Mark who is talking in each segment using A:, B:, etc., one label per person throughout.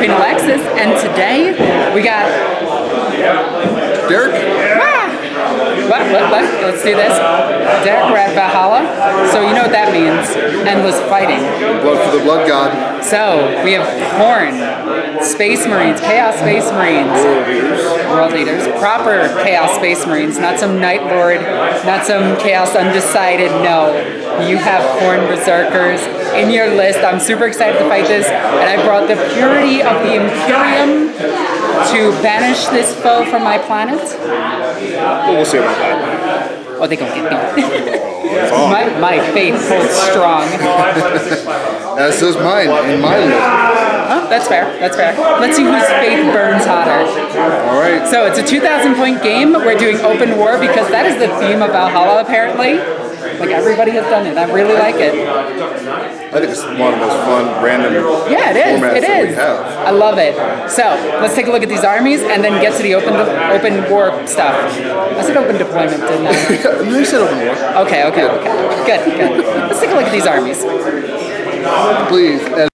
A: NornQueenAlexis, and today we got
B: Derek?
A: What? Let's do this. Derek, we're at Valhalla, so you know what that means. Endless fighting.
B: Blood for the blood god.
A: So, we have Horn, Space Marines, Chaos Space Marines. World Eaters. Proper Chaos Space Marines, not some Night Lord, not some Chaos Undecided, no. You have Horn Berserkers in your list. I'm super excited to fight this, and I brought the purity of the Imperium to banish this foe from my planet.
B: Well, we'll see about that.
A: Oh, they gonna get me. my faith holds strong.
B: As does mine in my list.
A: Oh, that's fair. That's fair. Let's see whose faith burns hotter.
B: All right.
A: So it's a 2,000-point game. We're doing open war because that is the theme of Valhalla, apparently. Like, everybody has done it. I really like it.
B: I think it's one of the most fun, random
A: yeah, it is.
B: formats
A: It
B: that
A: is.
B: we have.
A: I love it. So let's take a look at these armies and then get to the open war stuff. I said open deployment, didn't I?
B: You said open war.
A: Okay. Good. Let's take a look at these armies.
B: Please. And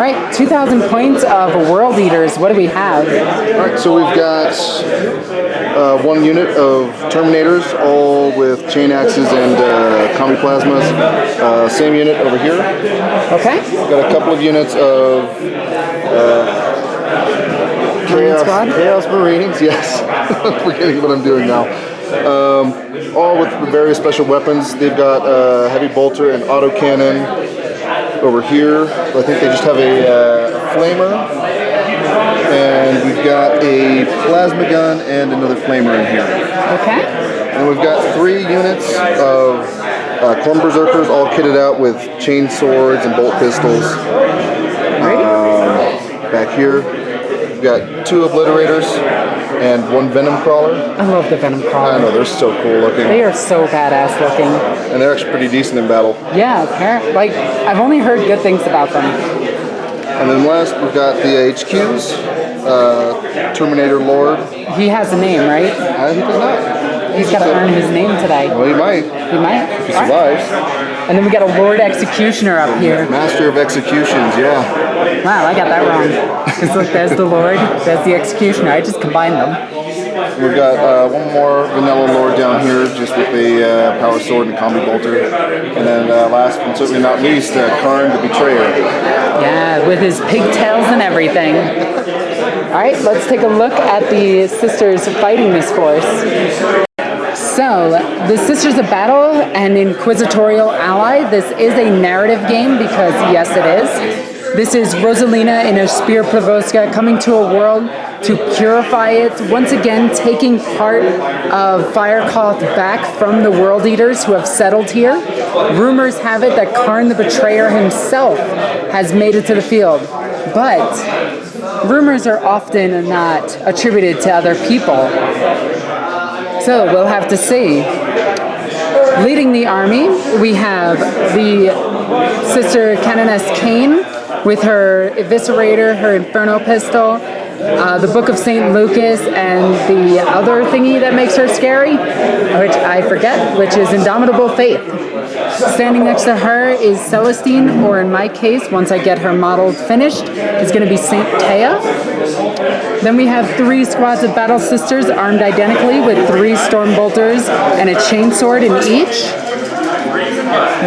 A: Alright, 2,000 points of World Eaters. What do we have?
B: Alright, so we've got one unit of Terminators, all with chain axes and combi plasmas. Same unit over here.
A: Okay.
B: We've got a couple of units of Chaos Marines, yes. I'm forgetting what I'm doing now. All with various special weapons. They've got heavy bolter and autocannon over here. I think they just have a flamer. And we've got a plasma gun and another flamer in here.
A: Okay.
B: And we've got 3 units of Corn Berserkers, all kitted out with chain swords and bolt pistols. Back here, we've got 2 Obliterators and 1 Venom Crawler.
A: I love the Venom Crawler.
B: I know, they're so cool looking.
A: They are so badass looking.
B: And they're actually pretty decent in battle.
A: Yeah, like, I've only heard good things about them.
B: And then last, we've got the HQs. Terminator Lord.
A: He has a name, right?
B: He does not.
A: He's got to earn his name today.
B: Well, he might.
A: He might?
B: If he survives.
A: And then we got a Lord Executioner up here.
B: Master of Executions, yeah.
A: Wow, I got that wrong. Because look, there's the Lord, there's the Executioner. I just combined them.
B: We've got one more Vanilla Lord down here, just with a power sword and combi bolter. And then last but certainly not least, Karn the Betrayer.
A: Yeah, with his pigtails and everything. Alright, let's take a look at the sisters fighting this force. So, the Sisters of Battle, an inquisitorial ally. This is a narrative game because, yes, it is. This is Rosalina in a Spear Plavoska coming to a world to purify it, once again taking part of Firecloth back from the World Eaters who have settled here. Rumors have it that Karn the Betrayer himself has made it to the field, but rumors are often not attributed to other people. So we'll have to see. Leading the army, we have the Sister Canoness Cain with her Eviscerator, her Inferno Pistol, the Book of St. Lucas, and the other thingy that makes her scary, which I forget, which is Indomitable Faith. Standing next to her is Celestine, or in my case, once I get her model finished, it's going to be Saint Taya. Then we have 3 squads of Battle Sisters armed identically with 3 Stormbolters and a Chainsword in each.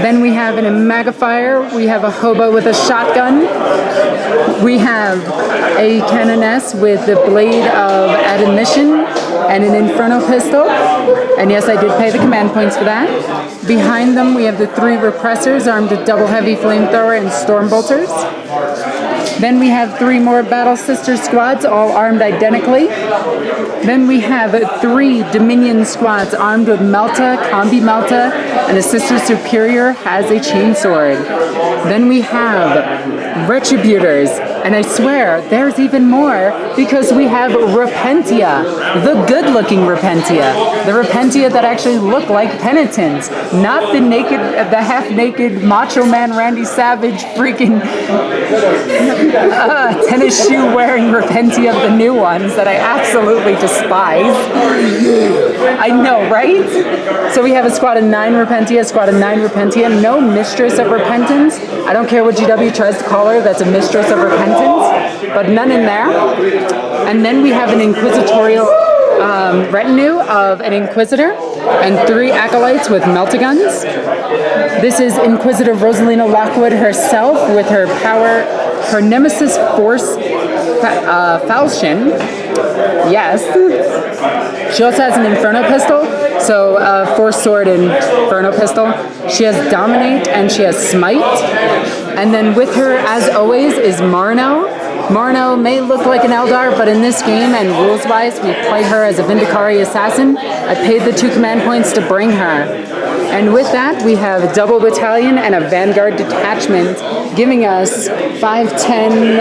A: Then we have an Imagifier, we have a Hobo with a shotgun, we have a Canoness with the Blade of Admission and an Inferno Pistol, and yes, I did pay the command points for that. Behind them we have the 3 Repressors armed with double heavy flamethrower and Stormbolters. Then we have 3 more Battle Sister squads, all armed identically. Then we have 3 Dominion squads armed with Melta, Combi Melta, and a Sister Superior has a Chainsword. Then we have Retributors, and I swear there's even more because we have Repentia, the good-looking Repentia. The Repentia that actually look like penitents, not the naked, the half-naked Macho Man Randy Savage freaking tennis shoe wearing Repentia of the new ones that I absolutely despise. I know, right? So we have a squad of 9 Repentia, a squad of 9 Repentia, no Mistress of Repentance. I don't care what GW tries to call her, that's a Mistress of Repentance, but none in there. And then we have an Inquisitorial retinue of an Inquisitor and 3 Acolytes with Meltaguns. This is Inquisitor Rosalina Lockwood herself with her power, her Nemesis Force Falchion. Yes. She also has an Inferno Pistol, so Force Sword and Inferno Pistol. She has Dominate and she has Smite. And then with her, as always, is Marno. Marno may look like an Eldar, but in this game and rules-wise, we play her as a Vindicari Assassin. I paid the 2 command points to bring her. And with that, we have a double battalion and a Vanguard detachment, giving us 5, 10,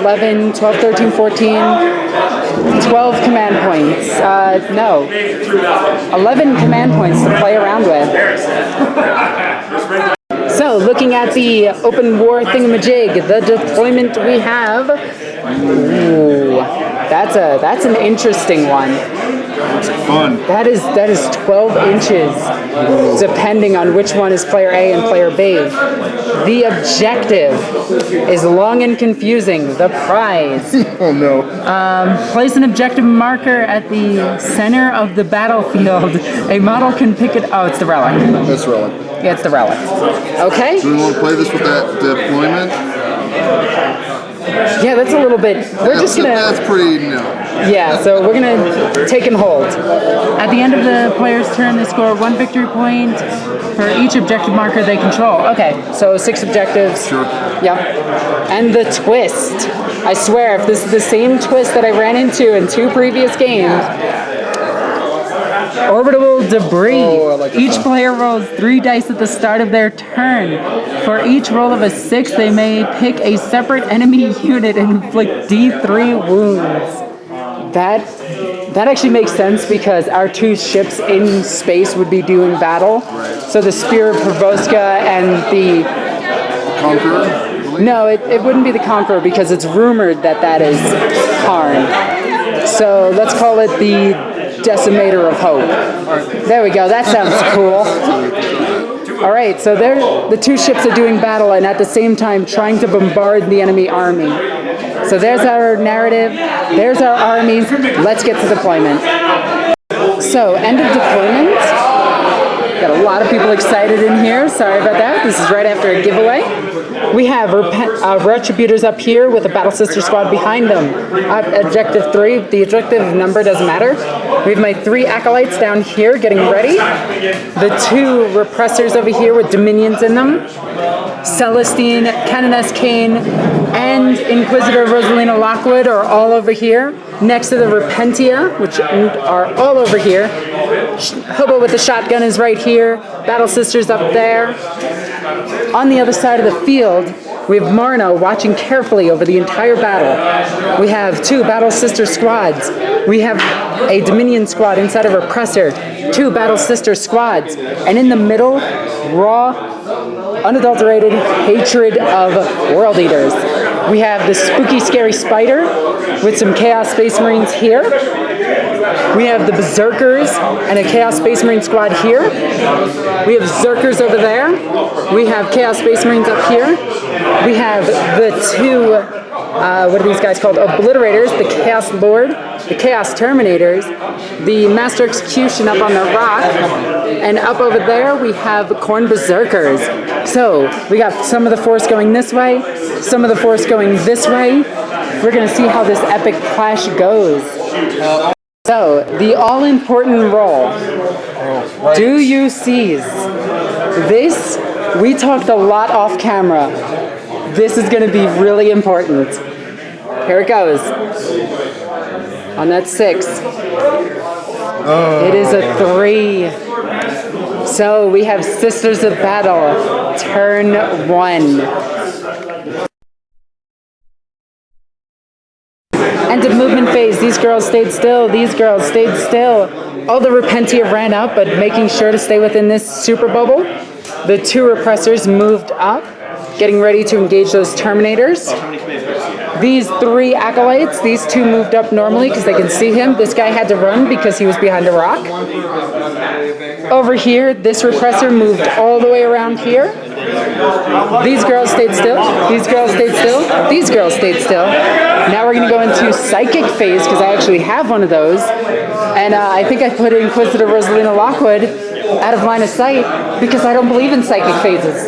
A: 11, 12, 13, 14, 12 command points. No, 11 command points to play around with. So, looking at the open war thingamajig, the deployment we have, ooh, that's an interesting one.
B: That's fun.
A: That is 12 inches, depending on which one is player A and player B. The objective is long and confusing. The prize.
B: Oh no.
A: Place an objective marker at the center of the battlefield. A model can pick it. Oh, it's the relic.
B: That's relic.
A: Yeah, it's the relic. Okay.
B: Do we want to play this with that deployment?
A: Yeah, that's a little bit. We're just gonna.
B: That's pretty no.
A: Yeah, so we're gonna take and hold. At the end of the player's turn, they score 1 victory point for each objective marker they control. Okay, so 6 objectives.
B: Sure.
A: Yep. And the twist. I swear, if this is the same twist that I ran into in 2 previous games. Orbital debris.
B: Oh, I like
A: Each
B: that.
A: player rolls 3 dice at the start of their turn. For each roll of a 6, they may pick a separate enemy unit and inflict D3 wounds. That actually makes sense because our 2 ships in space would be doing battle.
B: Right.
A: So the Spear of Provoska and the...
B: Conqueror? Really?
A: No, it wouldn't be the Conqueror because it's rumored that is Karn. So let's call it the Decimator of Hope. There we go, that sounds cool. Alright, so the 2 ships are doing battle and at the same time trying to bombard the enemy army. So there's our narrative, there's our armies, let's get to deployment. So, end of deployment. Got a lot of people excited in here, sorry about that, this is right after a giveaway. We have Retributors up here with a Battle Sister squad behind them. Objective 3, the objective number doesn't matter. We have my 3 Acolytes down here getting ready. The 2 Repressors over here with Dominions in them. Celestine, Canoness Cain, and Inquisitor Rosalina Lockwood are all over here. next to the Repentia, which are all over here. Hobo with the shotgun is right here. Battle Sisters up there. On the other side of the field, we have Marno watching carefully over the entire battle. We have 2 Battle Sister squads. We have a Dominion squad inside of Repressor. 2 Battle Sister squads. And in the middle, raw, unadulterated hatred of World Eaters. We have the spooky, scary spider with some Chaos Space Marines here. We have the Berserkers and a Chaos Space Marine squad here. We have Zerkers over there. We have Chaos Space Marines up here. We have the 2, what are these guys called? Obliterators, the Chaos Lord, the Chaos Terminators, the Master Execution up on the rock, and up over there we have Khorne Berserkers. So, we got some of the force going this way, some of the force going this way. We're going to see how this epic clash goes. So, the all-important roll. Do you seize? This, we talked a lot off camera. This is going to be really important. Here it goes. On that 6. It is a 3. So, we have Sisters of Battle. Turn 1. End of movement phase. These girls stayed still. These girls stayed still. All the Repentia ran up, but making sure to stay within this super bubble. The 2 Repressors moved up, getting ready to engage those Terminators. These 3 Acolytes, these 2 moved up normally because they can see him. This guy had to run because he was behind a rock. Over here, this Repressor moved all the way around here. These girls stayed still. These girls stayed still. These girls stayed still. Now we're going to go into Psychic phase because I actually have one of those. And I think I put Inquisitor Rosalina Lockwood out of line of sight because I don't believe in Psychic phases.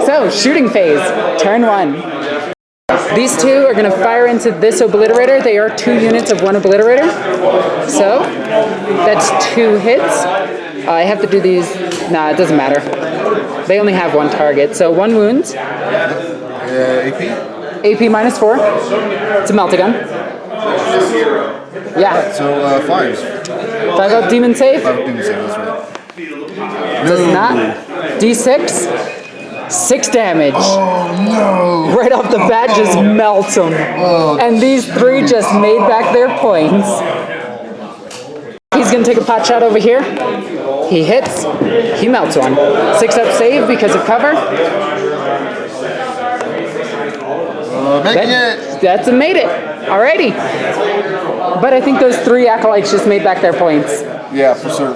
A: So, Shooting phase. Turn 1. These 2 are going to fire into this Obliterator. They are 2 units of 1 Obliterator. So, that's 2 hits. I have to do these. Nah, it doesn't matter. They only have 1 target. So 1 wound.
B: AP?
A: AP minus 4. It's a Meltagun. Yeah.
B: So 5s.
A: 5 up demon save?
B: 5 demon save, that's right.
A: Does not. D6. 6 damage.
B: Oh no!
A: Right off the bat, just melts them.
B: Oh.
A: And these 3 just made back their points. He's going to take a pot shot over here. He hits. He melts 1. 6 up save because of cover.
B: Making it!
A: That's made it. Alrighty. But I think those 3 Acolytes just made back their points.
B: Yeah, for sure.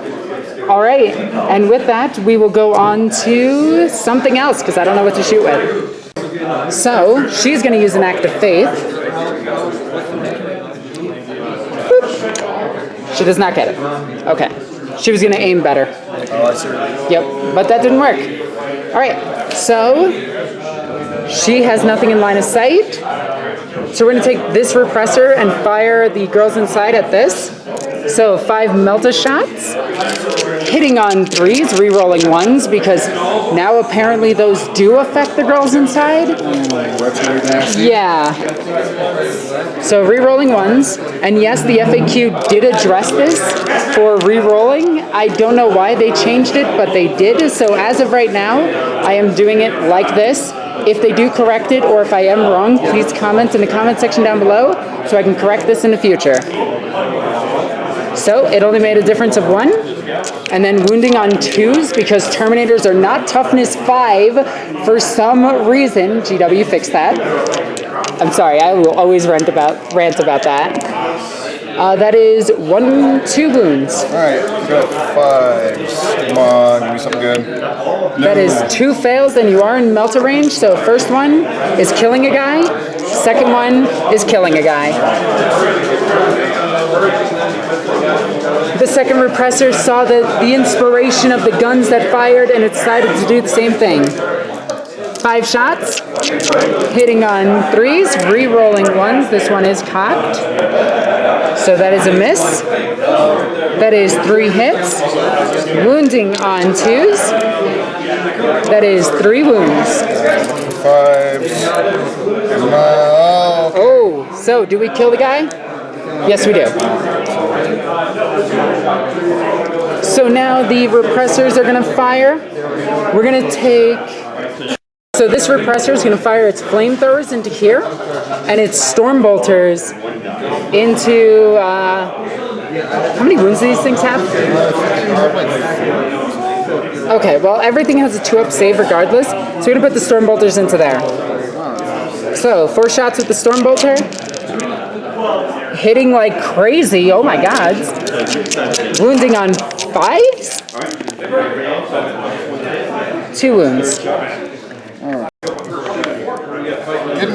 A: Alright. And with that, we will go on to something else because I don't know what to shoot with. So, she's going to use an Act of Faith. Boop. She does not get it. Okay. She was going to aim better.
B: Oh, I see.
A: Yep, but that didn't work. All right, so she has nothing in line of sight. So we're going to take this Repressor and fire the girls inside at this. So 5 Melta shots, hitting on 3s, re-rolling 1s, because now apparently those do affect the girls inside.
B: That's very nasty.
A: Yeah. So re-rolling 1s, and yes, the FAQ did address this for re-rolling. I don't know why they changed it, but they did. So as of right now, I am doing it like this. If they do correct it, or if I am wrong, please comment in the comment section down below so I can correct this in the future. So it only made a difference of 1. And then wounding on 2s because Terminators are not toughness 5 for some reason. GW fixed that. I'm sorry, I will always rant about that. That is 2 wounds.
B: Alright, we got 5s. Come on, give me something good. No.
A: That is 2 fails, and you are in Melta range. So first one is killing a guy. Second one is killing a guy. The second Repressor saw the inspiration of the guns that fired, and it decided to do the same thing. 5 shots, hitting on 3s, re-rolling 1s. This one is cocked. So that is a miss. That is 3 hits. Wounding on 2s. That is 3 wounds.
B: 5s.
A: Oh, so do we kill the guy? Yes, we do. So now the repressors are going to fire. We're going to take... So this repressor is going to fire its flamethrowers into here, and its storm bolters into... how many wounds do these things have? Okay, well, everything has a 2-up save regardless, so we're going to put the storm bolters into there. So, 4 shots with the storm bolter. Hitting like crazy, oh my god. Wounding on 5s? 2 wounds.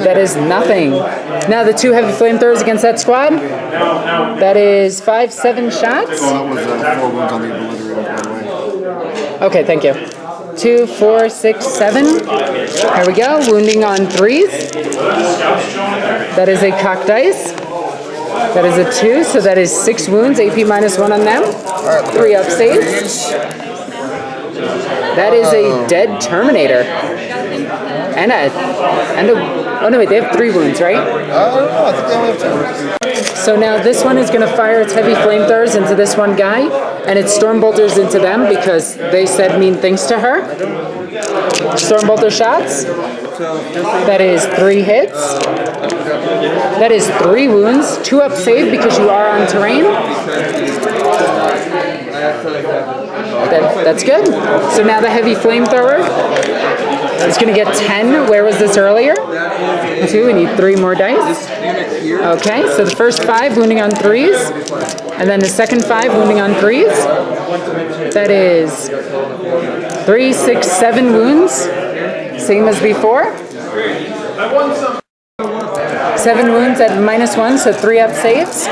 A: That is nothing. Now the 2 heavy flamethrowers against that squad. That is 5, 7 shots.
B: Oh, that was 4 wounds on the obliterator, by the way.
A: Okay, thank you. 2, 4, 6, 7. Here we go. Wounding on 3s. That is a cocked dice. That is a 2, so that is 6 wounds. AP -1 on them. 3 up saves. That is a dead Terminator. And a oh no wait, they have 3 wounds, right?
B: I don't know, I think they only have 2.
A: So now this one is going to fire its heavy flamethrowers into this one guy, and its storm bolters into them because they said mean things to her. Storm bolter shots. That is 3 hits. That is 3 wounds. 2 up save because you are on terrain. That's good. So now the heavy flamethrower is going to get 10. Where was this earlier? 2. We need 3 more dice. Okay, so the first 5 wounding on 3s, and then the second 5 wounding on 3s. That is 3, 6, 7 wounds, same as before. 7 wounds at -1, so 3 up saves,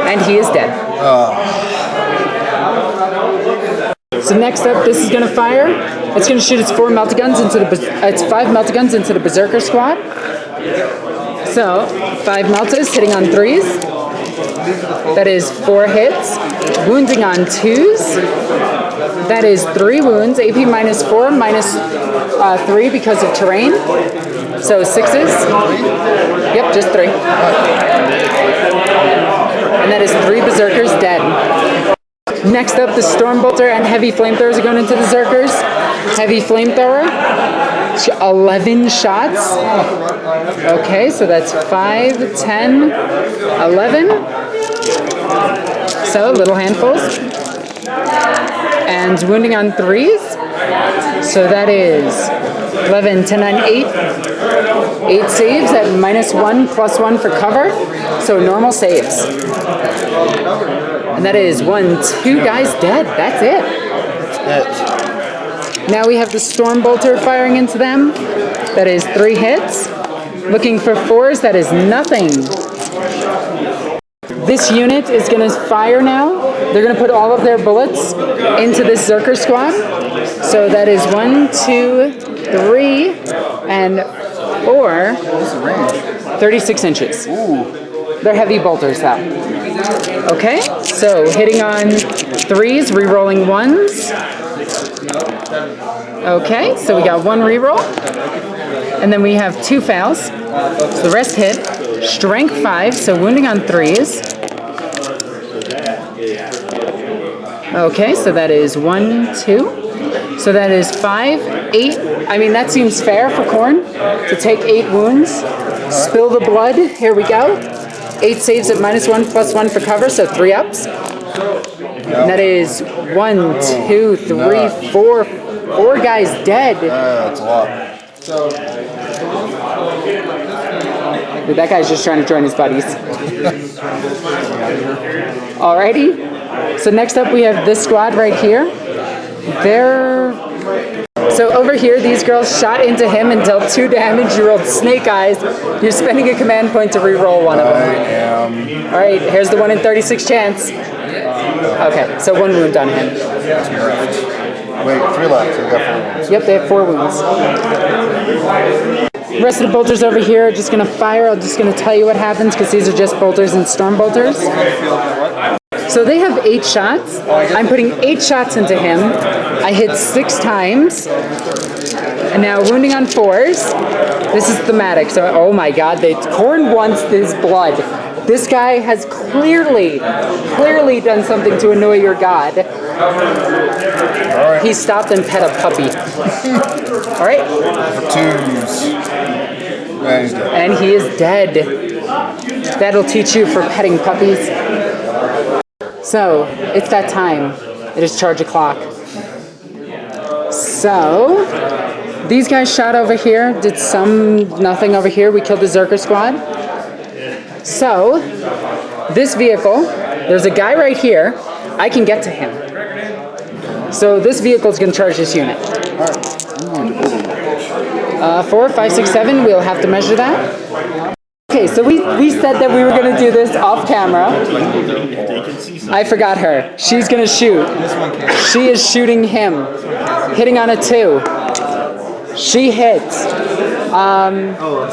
A: and he is dead. So next up, this is going to fire. It's going to shoot its 4 meltaguns into its 5 meltaguns into the berserker squad. So 5 meltas hitting on 3s. That is 4 hits. Wounding on 2s. That is 3 wounds. AP -4, -3 because of terrain. So 6s. Yep, just 3. And that is 3 berserkers dead. Next up, the storm bolter and heavy flamethrowers are going into the berserkers. Heavy flamethrower, 11 shots. Okay, so that's 5, 10, 11. So little handfuls. And wounding on 3s. So that is 11, 10, 9, 8. 8 saves at -1, +1 for cover. So normal saves. And that is 1, 2 guys dead. That's it. Now we have the storm bolter firing into them. That is 3 hits. Looking for 4s. That is nothing. This unit is going to fire now. They're going to put all of their bullets into this Berserker squad. So that is 1, 2, 3, and 4. 36 inches. They're heavy bolters though. Okay, so hitting on 3s, re-rolling 1s. Okay, so we got 1 re-roll. And then we have 2 fails. So the rest hit. Strength 5, so wounding on 3s. Okay, so that is 1, 2. So that is 5, 8. I mean, that seems fair for Khorne to take 8 wounds. Spill the blood. Here we go. 8 saves at -1, +1 for cover, so 3 ups. And that is 1, 2, 3, 4. 4 guys dead.
B: That's a lot.
A: Dude, that guy's just trying to join his buddies. Alrighty. So next up we have this squad right here. So over here, these girls shot into him and dealt 2 damage. You rolled snake eyes. You're spending a command point to re-roll one of them. All right, here's the 1 in 36 chance. Okay, so 1 wound on him.
B: Wait, 3 left. So we got 4 wounds.
A: Yep, they have 4 wounds. The rest of the bolters over here are just going to fire. I'm just going to tell you what happens because these are just bolters and storm bolters. So they have 8 shots. I'm putting 8 shots into him. I hit 6 times. And now wounding on 4s. This is thematic. So, oh my god, Khorne wants this blood. This guy has clearly done something to annoy your god.
B: Alright.
A: He stopped and pet a puppy. Alright.
B: For 2s. And he's dead.
A: And he is dead. That'll teach you for petting puppies. So, it's that time. It is charge o'clock. So, these guys shot over here, did nothing over here. We killed the Berserker squad. So, this vehicle, there's a guy right here. I can get to him. So, this vehicle is going to charge this unit. 4, 5, 6, 7, we'll have to measure that. Okay, so we said that we were going to do this off camera. I forgot her. She's going to shoot. She is shooting him. Hitting on a 2. She hits.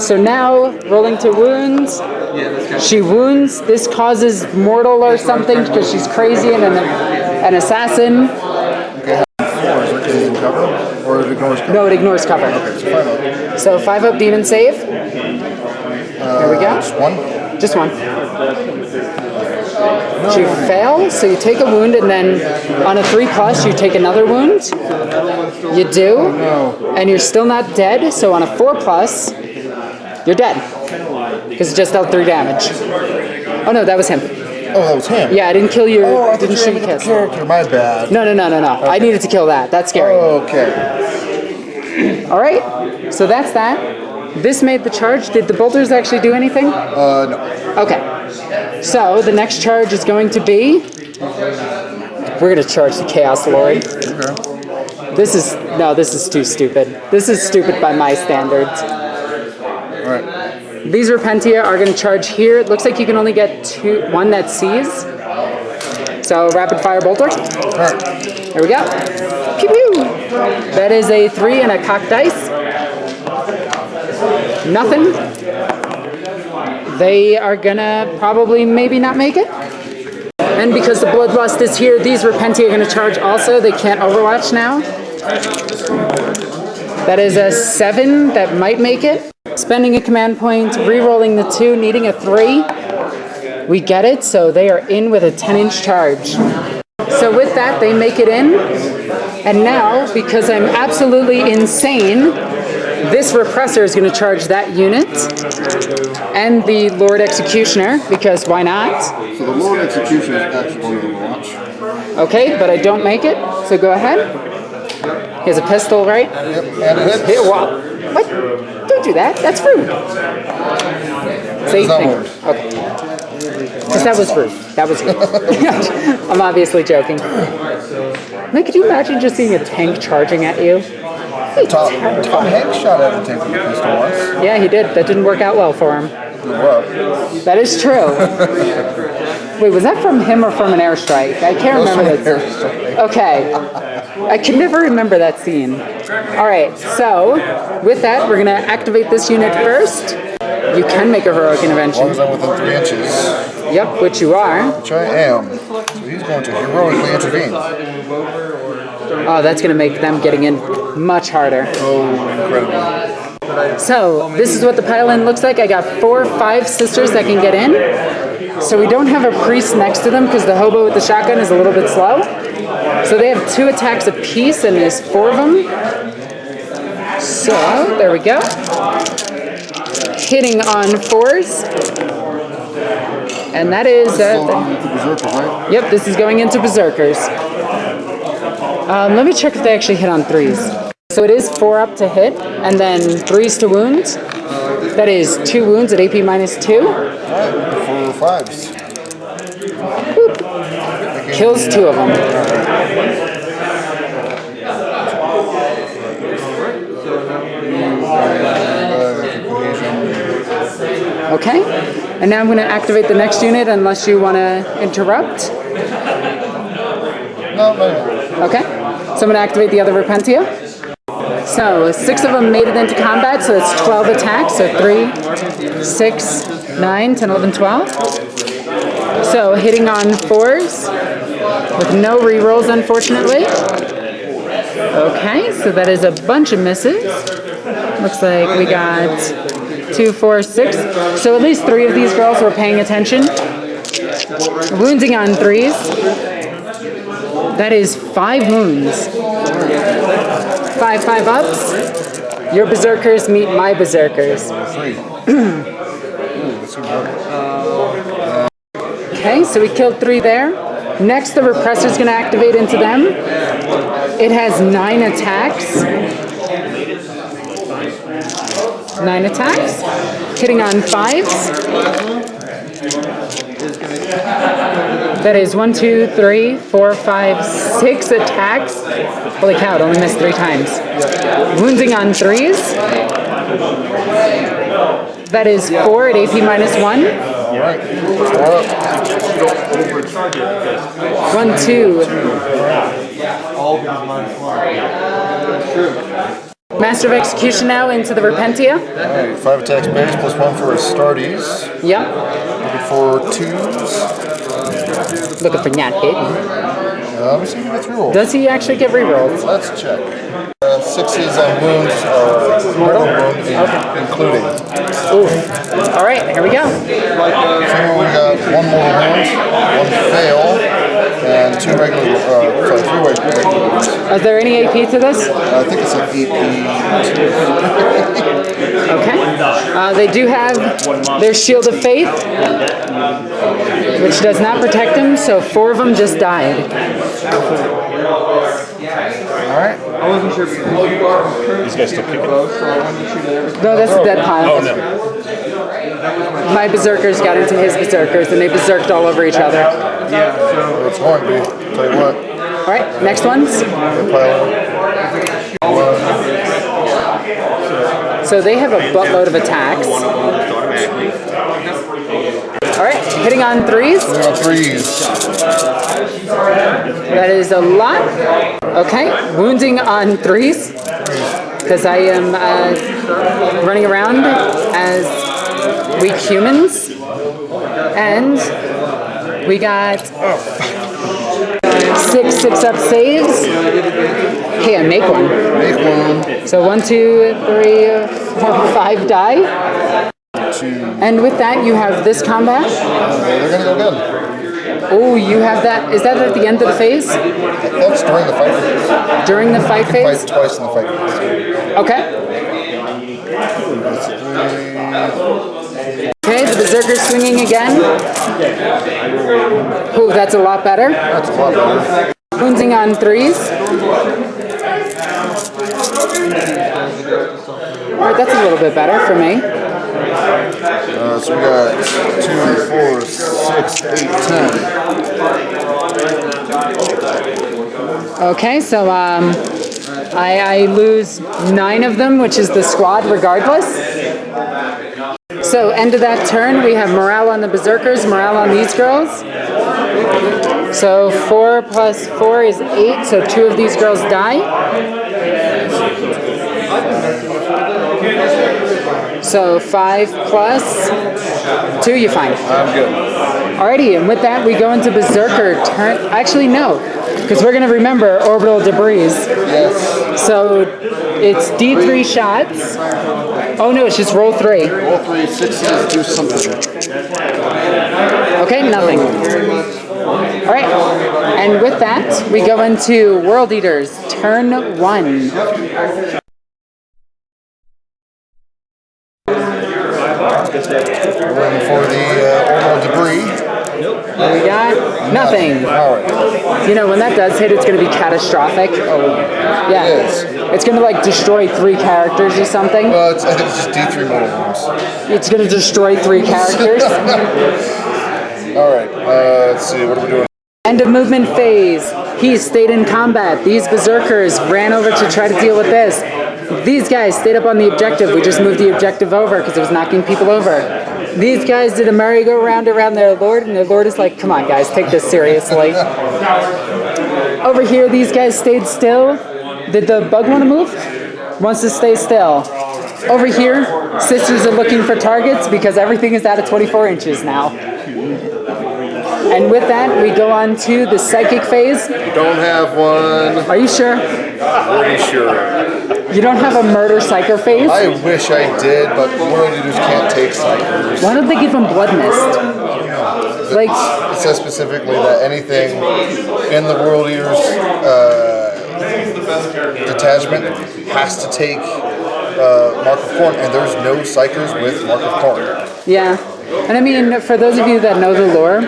A: So now, rolling to wounds. She wounds. This causes mortal or something because she's crazy and an assassin.
B: Or it ignores cover?
A: No, it ignores cover.
B: Okay,
A: so 5 up demon save. There we go.
B: Just one?
A: Just one. She fails, so you take a wound, and then on a 3+, you take another wound. You do, and you're still not dead, so on a 4+, you're dead. Because it just dealt 3 damage. Oh no, that was him.
B: Oh, that was him?
A: Yeah, I didn't kill your...
B: Oh, I
A: didn't shoot your kiss.
B: character, my bad.
A: No. Okay. I needed to kill that. That's scary.
B: Oh, okay.
A: Alright, so that's that. This made the charge. Did the bolters actually do anything?
B: No.
A: Okay. So, the next charge is going to be... We're going to charge the Chaos Lord.
B: Okay.
A: This is too stupid. This is stupid by my standards.
B: Alright.
A: These Repentia are going to charge here. It looks like you can only get one that sees. So, rapid fire bolter.
B: Alright.
A: There we go. Pew pew! That is a 3 and a cocked dice. Nothing. They are gonna probably maybe not make it. And because the Bloodlust is here, these Repentia are gonna charge also. They can't Overwatch now. That is a 7 that might make it. Spending a command point, re-rolling the 2, needing a 3. We get it, so they are in with a 10-inch charge. So with that, they make it in. And now, because I'm absolutely insane, this Repressor is going to charge that unit. And the Lord Executioner, because why not?
B: So the Lord Executioner is actually on Overwatch.
A: Okay, but I don't make it, so go ahead. He has a pistol, right?
B: Yep, and it hits.
A: Hit, wow. What? Don't do that. That's rude. Say thing. Okay. Because that was rude. That was rude. I'm obviously joking. Man, could you imagine just seeing a tank charging at you?
B: Tom Hanks shot at the tank with a pistol once.
A: Yeah, he did. That didn't work out well for him. That is true. Wait, was that from him or from an airstrike? I can't remember that. Okay. I can never remember that scene. Alright, so with that, we're going to activate this unit first. You can make a heroic intervention.
B: As long as I'm within 3 inches.
A: Yep, which you are.
B: Which I am. So he's going to heroically intervene.
A: Oh, that's going to make them getting in much harder.
B: Oh, incredible.
A: So, this is what the pile-in looks like. I got 4 or 5 sisters that can get in. So we don't have a priest next to them because the hobo with the shotgun is a little bit slow. So they have 2 attacks apiece and there's 4 of them. So, there we go. Hitting on 4s. And that is... yep, this is going into Berserkers. Let me check if they actually hit on 3s. So it is 4 up to hit, and then 3s to wound. That is 2 wounds at AP -2.
B: 4 or 5s.
A: Boop. Kills 2 of them. Okay, and now I'm going to activate the next unit unless you want to interrupt.
B: No.
A: Okay, so I'm going to activate the other Repentia. So 6 of them made it into combat, so it's 12 attacks, so 3, 6, 9, 10, 11, 12. So hitting on 4s with no rerolls, unfortunately. Okay, so that is a bunch of misses. Looks like we got 2, 4, 6. So at least 3 of these girls were paying attention. Wounding on 3s. That is 5 wounds. 5 ups. Your berserkers meet my berserkers. Okay, so we killed 3 there. Next, the repressor's going to activate into them. It has 9 attacks. 9 attacks. Hitting on 5s. That is 1, 2, 3, 4, 5, 6 attacks. Holy cow, it only missed 3 times. Wounding on 3s. That is 4 at AP minus 1. 1, 2. Master of Execution now into the Repentia.
B: Alright, 5 attacks base plus 1 for Astartes.
A: Yep.
B: Looking for 2s.
A: Looking for not hit.
B: Let me see if he gets rerolls.
A: Does he actually get rerolls?
B: Let's check. 6s on wounds are mortal wounds, including.
A: Oof. Alright, here we go.
B: So we got 1 mortal wound, 1 fail, and 2 regular, 3 regular wounds.
A: Is there any AP to this?
B: I think it's an AP.
A: Okay. They do have their Shield of Faith, which does not protect them, so 4 of them just died.
B: Alright.
C: I wasn't sure if
D: These guys still kicking.
A: No, that's a dead pile.
D: Oh, no.
A: My berserkers got into his berserkers, and they berserked all over each other.
C: yeah, so
B: It's going to be. Tell you what.
A: Alright, next ones. So they have a buttload of attacks. Alright, hitting on 3s.
B: We got 3s.
A: That is a lot. Okay, wounding on 3s. Because I am running around as weak humans. And we got 6 up saves. Hey, I make one.
B: Make 1.
A: So 1, 2, 3, 4, 5 die.
B: 2.
A: And with that, you have this combat.
B: They're going to go again.
A: Oh, you have that. Is that at the end of the phase?
B: That's during the fight phase.
A: During the fight phase?
B: Fight twice in the fight phase.
A: Okay. Okay, the berserker's swinging again. Oh, that's a lot better.
B: That's a lot better.
A: Wounding on 3s. Alright, that's a little bit better for me.
B: So we got 2, 4, 6, 8, 10.
A: Okay, so I lose 9 of them, which is the squad regardless. So end of that turn, we have morale on the berserkers, morale on these girls. So 4 plus 4 is 8, so 2 of these girls die. So 5 plus 2, you're fine.
B: I'm good.
A: Alrighty, and with that we go into berserker turn. Actually, no, because we're going to remember orbital debris.
B: Yes.
A: So it's D3 shots. Oh no, it's just roll 3.
B: Roll 3, 6s, do something.
A: Okay, nothing. Alright, and with that, we go into World Eaters, turn 1.
B: We're in for the orbital debris.
A: We got nothing.
B: Alright.
A: You know, when that does hit, it's going to be catastrophic. Yeah.
B: It is.
A: It's going to like destroy 3 characters or something.
B: I think it's just D3 mortal wounds.
A: It's going to destroy 3 characters.
B: Alright, let's see, what are we doing?
A: End of movement phase. He stayed in combat. These berserkers ran over to try to deal with this. These guys stayed up on the objective. We just moved the objective over because it was knocking people over. These guys did a merry-go-round around their lord, and their lord is like, come on, guys, take this seriously. Over here, these guys stayed still. Did the bug want to move? Wants to stay still. Over here, sisters are looking for targets because everything is out of 24 inches now. And with that, we go on to the psychic phase.
B: We don't have one.
A: Are you sure?
B: Pretty sure.
A: You don't have a murder psyker phase?
B: I wish I did, but world eaters can't take psychers.
A: Why don't they give him blood mist? Like,
B: It says specifically that anything in the world eaters detachment has to take Mark of Corn, and there's no psychers with Mark of Corn.
A: yeah. And I mean, for those of you that know the lore,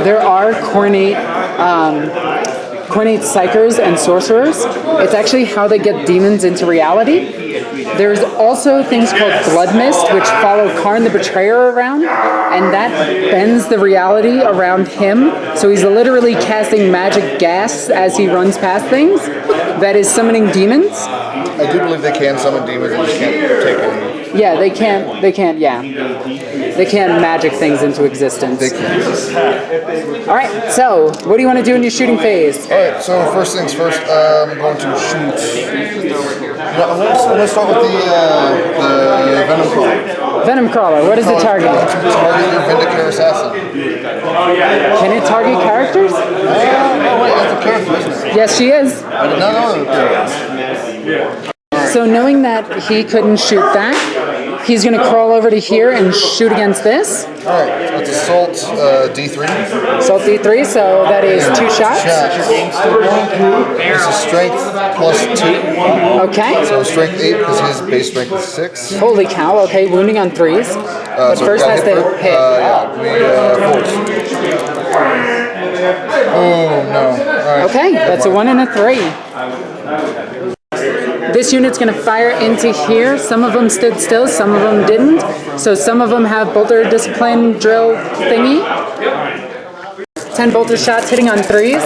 A: there are cornate psychers and sorcerers. It's actually how they get demons into reality. There's also things called blood mist, which follow Karn the Betrayer around, and that bends the reality around him. So he's literally casting magic gas as he runs past things. That is summoning demons.
B: I do believe they can summon demons, they just can't take any.
A: Yeah, they can't, yeah. They can't magic things into existence.
B: They can.
A: Alright, so, what do you want to do in your shooting phase?
B: Alright, so first things first, I'm going to shoot. I'm going to start with the Venom Crawler.
A: Venom Crawler, what is the target?
B: Target your Vindicator Assassin.
A: Can it target characters?
B: Oh, wait, that's a character, isn't it?
A: Yes, she is.
B: I did not know that.
A: So knowing that he couldn't shoot that, he's going to crawl over to here and shoot against this.
B: Alright, that's Assault D3.
A: Assault D3, so that is 2 shots.
B: This is Strength plus 2.
A: Okay.
B: So Strength 8 because his base strength is 6.
A: Holy cow, okay, wounding on 3s. But
B: So
A: first
B: got
A: has to
B: for-
A: hit.
B: Yeah, we 4s. Oh, no. Alright.
A: Okay, that's a 1 and a 3. This unit's going to fire into here. Some of them stood still, some of them didn't. So some of them have bolter discipline drill thingy. 10 bolter shots hitting on 3s.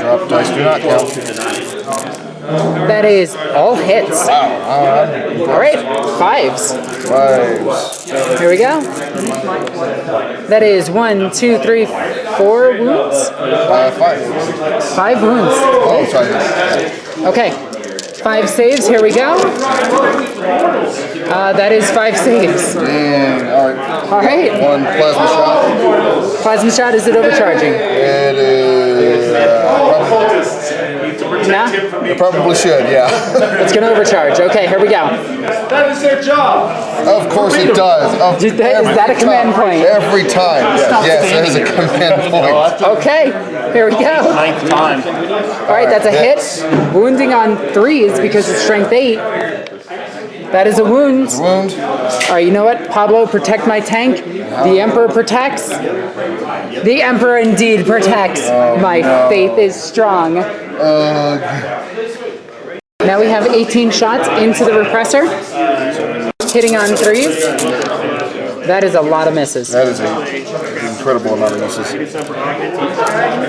B: Drop dice do not count.
A: That is all hits.
B: Wow.
A: Alright, 5s.
B: 5s.
A: Here we go. That is 1, 2, 3, 4 wounds.
B: 5.
A: 5 wounds.
B: Oh, sorry.
A: Okay. 5 saves, here we go. That is 5 saves.
B: And, alright.
A: Alright.
B: 1 plasma shot.
A: Plasma shot, is it overcharging?
B: It is.
A: Nah?
B: It probably should, yeah.
A: It's gonna overcharge. Okay, here we go.
C: That is their job.
B: Of course it does.
A: Is that a command point?
B: Every time. Yes, that is a command point.
A: Okay, here we go.
D: 9th time.
A: Alright, that's a hit. Wounding on 3s because it's strength 8. That is a wound.
B: Wound.
A: Alright, you know what? Pablo, protect my tank. The Emperor protects. The Emperor indeed protects. My faith is strong. Now we have 18 shots into the repressor. Hitting on 3s. That is a lot of misses.
B: That is an incredible amount of misses.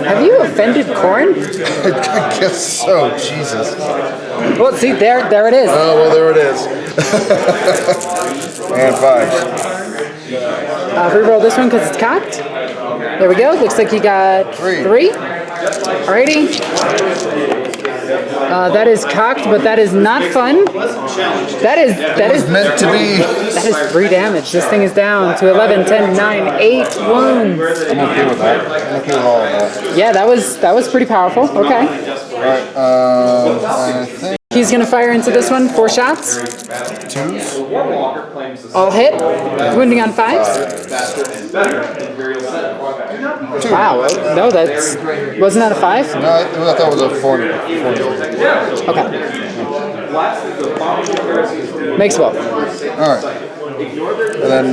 A: Have you offended Corn?
B: I guess so. Jesus.
A: Well, see, there it is.
B: Oh, well, there it is. And 5s.
A: Reroll this one because it's cocked. There we go. Looks like he got 3. Alrighty. That is cocked, but that is not fun. That is
B: Meant to be.
A: that is 3 damage. This thing is down to 11, 10, 9, 8 wounds.
B: I'm okay with that. I'm okay with all of that.
A: Yeah, that was pretty powerful. Okay.
B: Alright, I think
A: He's gonna fire into this one. 4 shots.
B: 2s.
A: All hit. Wounding on 5s. Wow. No, that's wasn't that a 5?
B: No, I thought that was a 4.
A: Okay. Makes both.
B: Alright. And then,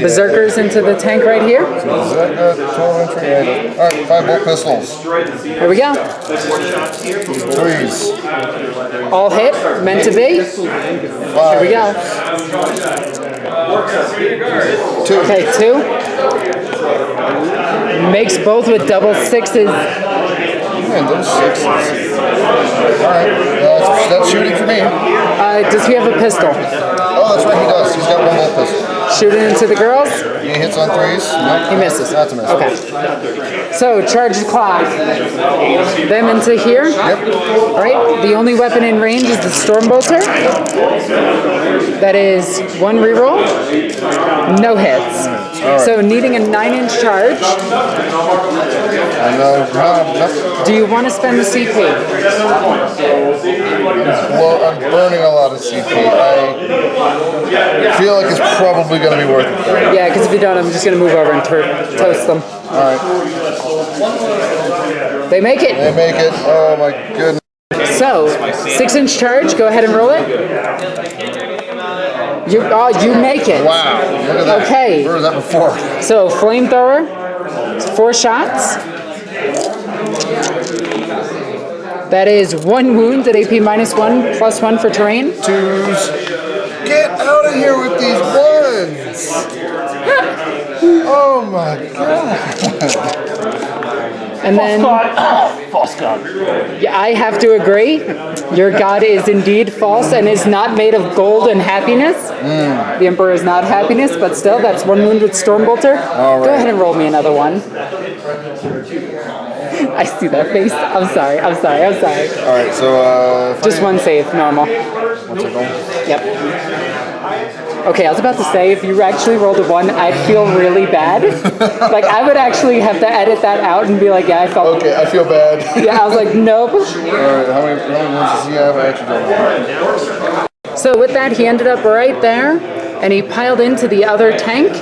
A: Berserkers into the tank right here.
B: is that 12 entry? Yeah, alright, 5 bolt pistols.
A: Here we go.
B: 3s.
A: All hit. Meant to be.
B: 5.
A: Here we go.
B: 2.
A: Okay, 2. Makes both with double 6s.
B: Man, those 6s. Alright, that's shooting for me.
A: Does he have a pistol?
B: Oh, that's right, he does. He's got 1 bolt pistol.
A: Shoot it into the girls.
B: He hits on 3s. Nope.
A: He misses.
B: That's a miss.
A: Okay. So charge the clock. Them into here.
B: Yep.
A: All right. The only weapon in range is the Stormbolter. That is 1 reroll. No hits.
B: Right.
A: So needing a 9-inch charge.
B: I know.
A: Do you want to spend the CP?
B: Well, I'm burning a lot of CP. I feel like it's probably going to be worth it, though.
A: Yeah, because if you don't, I'm just going to move over and toast them.
B: Alright.
A: They make it.
B: They make it. Oh, my goodness.
A: So, 6-inch charge. Go ahead and roll it. You make it.
B: Wow. Look at that.
A: Okay.
B: Where was that before?
A: So, flamethrower. 4 shots. That is 1 wound at AP -1, +1 for terrain.
B: 2s. Get out of here with these 1s! Oh my god!
A: And then,
D: False god.
A: yeah, I have to agree. Your god is indeed false and is not made of gold and happiness. The Emperor is not happiness, but still, that's 1 wound with Stormbolter.
B: All right.
A: Go ahead and roll me another one. I see that face. I'm sorry.
B: Alright, so
A: Just 1 save, normal.
B: what's it going?
A: Yep. Okay, I was about to say, if you actually rolled a 1, I'd feel really bad. Like, I would actually have to edit that out and be like, yeah, I felt...
B: Okay, I feel bad.
A: Yeah, I was like, nope.
B: Alright, how many ones does he have? I actually don't know.
A: So with that, he ended up right there, and he piled into the other tank.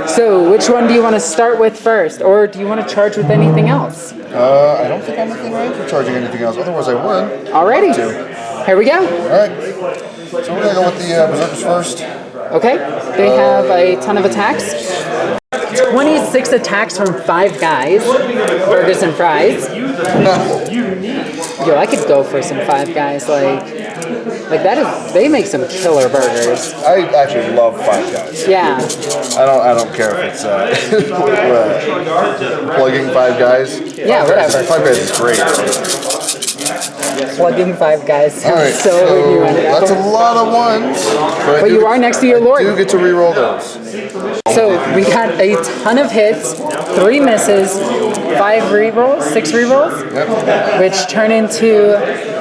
A: So which one do you want to start with first, or do you want to charge with anything else?
B: I don't think I'm within range of charging anything else, otherwise I would.
A: Alrighty, here we go.
B: Alright, so we're going to go with the berserkers first.
A: Okay, they have a ton of attacks. 26 attacks from 5 guys. Burgers and fries. Yo, I could go for some 5 guys, like that is, they make some killer burgers.
B: I actually love 5 guys.
A: Yeah.
B: I don't care if it's plugging 5 guys.
A: Yeah, whatever.
B: 5 guys is great.
A: Plugging 5 guys.
B: Alright,
A: So
B: that's a lot of 1s.
A: But you are next to your lord.
B: You get to re-roll those.
A: So we got a ton of hits, 3 misses, 5 rerolls, 6 rerolls, which turn into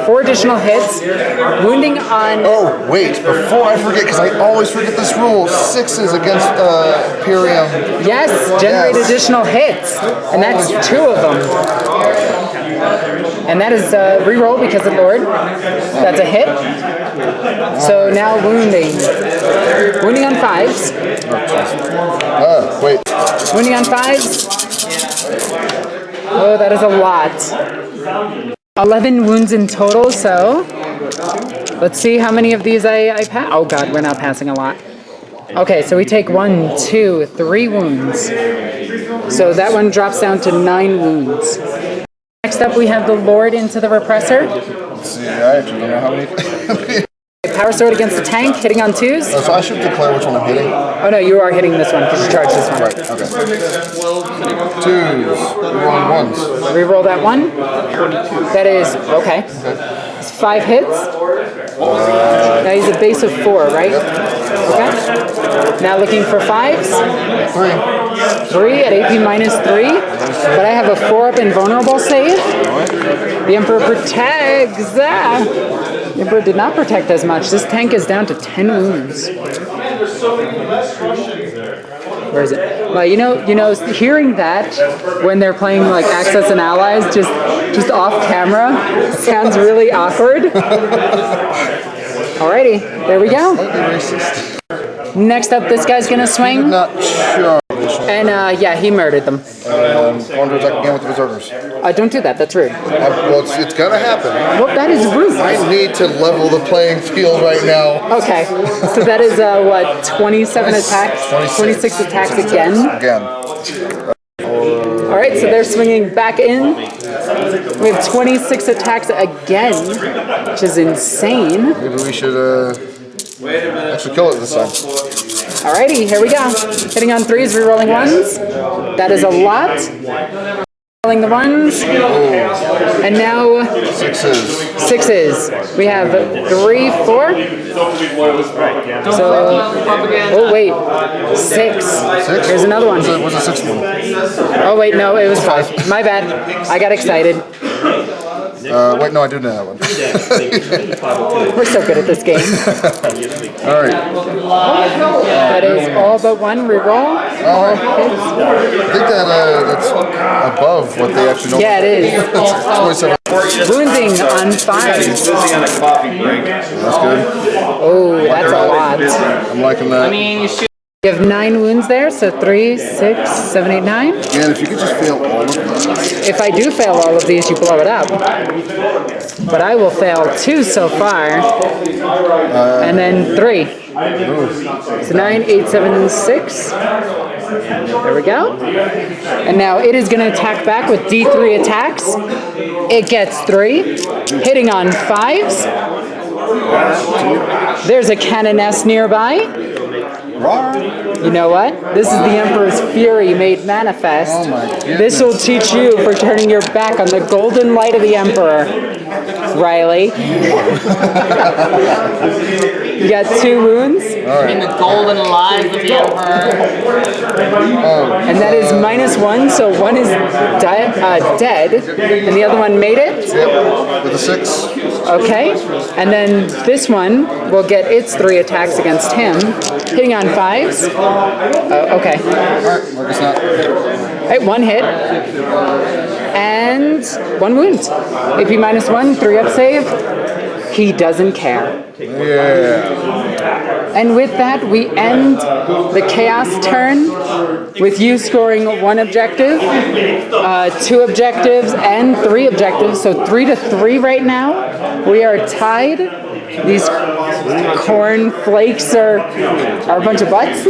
A: 4 additional hits, wounding on...
B: Oh, wait, before I forget, because I always forget this rule, 6s against Imperium.
A: Yes, generate additional hits, and that's 2 of them. And that is reroll because of Lord. That's a hit. So now wounding. Wounding on 5s.
B: Wait.
A: Wounding on 5s. Oh, that is a lot. 11 wounds in total, so let's see how many of these I pass. Oh god, we're not passing a lot. Okay, so we take 1, 2, 3 wounds. So that one drops down to 9 wounds. Next up, we have the Lord into the Repressor.
B: Let's see, I actually don't know how many.
A: Power Sword against the tank, hitting on 2s.
B: So I should declare which one I'm hitting.
A: Oh no, you are hitting this one because you charged this one.
B: Right, okay. 2s, 1s.
A: Reroll that one. That is, okay. It's 5 hits. Now he's a base of 4, right? Okay. Now looking for 5s. 3 at AP -3. But I have a 4-up invulnerable save. The Emperor protects that. The Emperor did not protect as much. This tank is down to 10 wounds. Where is it? Well, you know, hearing that when they're playing like Access and Allies, just off camera, sounds really awkward. Alrighty, there we go. Next up, this guy's gonna swing.
B: Not sure.
A: And yeah, he murdered them.
B: Going to attack again with the berserkers.
A: Don't do that. That's rude.
B: Well, it's gonna happen.
A: Well, that is rude.
B: I need to level the playing field right now.
A: Okay, so that is what, 27 attacks, 26 attacks again. All right, so they're swinging back in. We have 26 attacks again, which is insane.
B: Maybe we should actually kill it this time.
A: Alrighty, here we go. Hitting on 3s, rerolling 1s. That is a lot. Rolling the ones. And now sixes. We have 3, 4. So, oh wait, 6. Here's another one.
B: What's the 6th one?
A: Oh wait, no, it was 5. My bad. I got excited.
B: Wait, no, I do know that one.
A: We're so good at this game.
B: All right.
A: That is all but one reroll.
B: I think that's above what they actually know.
A: Yeah, it is.
B: It's 27.
A: Wounding on 5.
B: That's good.
A: Oh, that's a lot.
B: I'm liking that.
A: You have 9 wounds there, so 3, 6, 7, 8, 9.
B: And if you could just fail all of them.
A: If I do fail all of these, you blow it up. But I will fail 2 so far. And then 3. So 9, 8, 7, 6. There we go. And now it is going to attack back with D3 attacks. It gets 3. Hitting on 5s. There's a cannon nest nearby. You know what? This is the Emperor's Fury made manifest.
B: Oh my goodness.
A: This will teach you for turning your back on the golden light of the Emperor, Riley. You got 2 wounds.
E: In the golden light of the Emperor.
A: And that is -1, so one is dead, and the other one made it.
B: Yep, with a 6.
A: Okay, and then this one will get its 3 attacks against him, hitting on 5s. Okay.
B: Alright, well, it's not.
A: Right, 1 hit. And 1 wound. AP -1, 3 up save. He doesn't care.
B: Yeah.
A: And with that, we end the Chaos turn with you scoring 1 objective, 2 objectives, and 3 objectives. So 3 to 3 right now. We are tied. These corn flakes are a bunch of butts.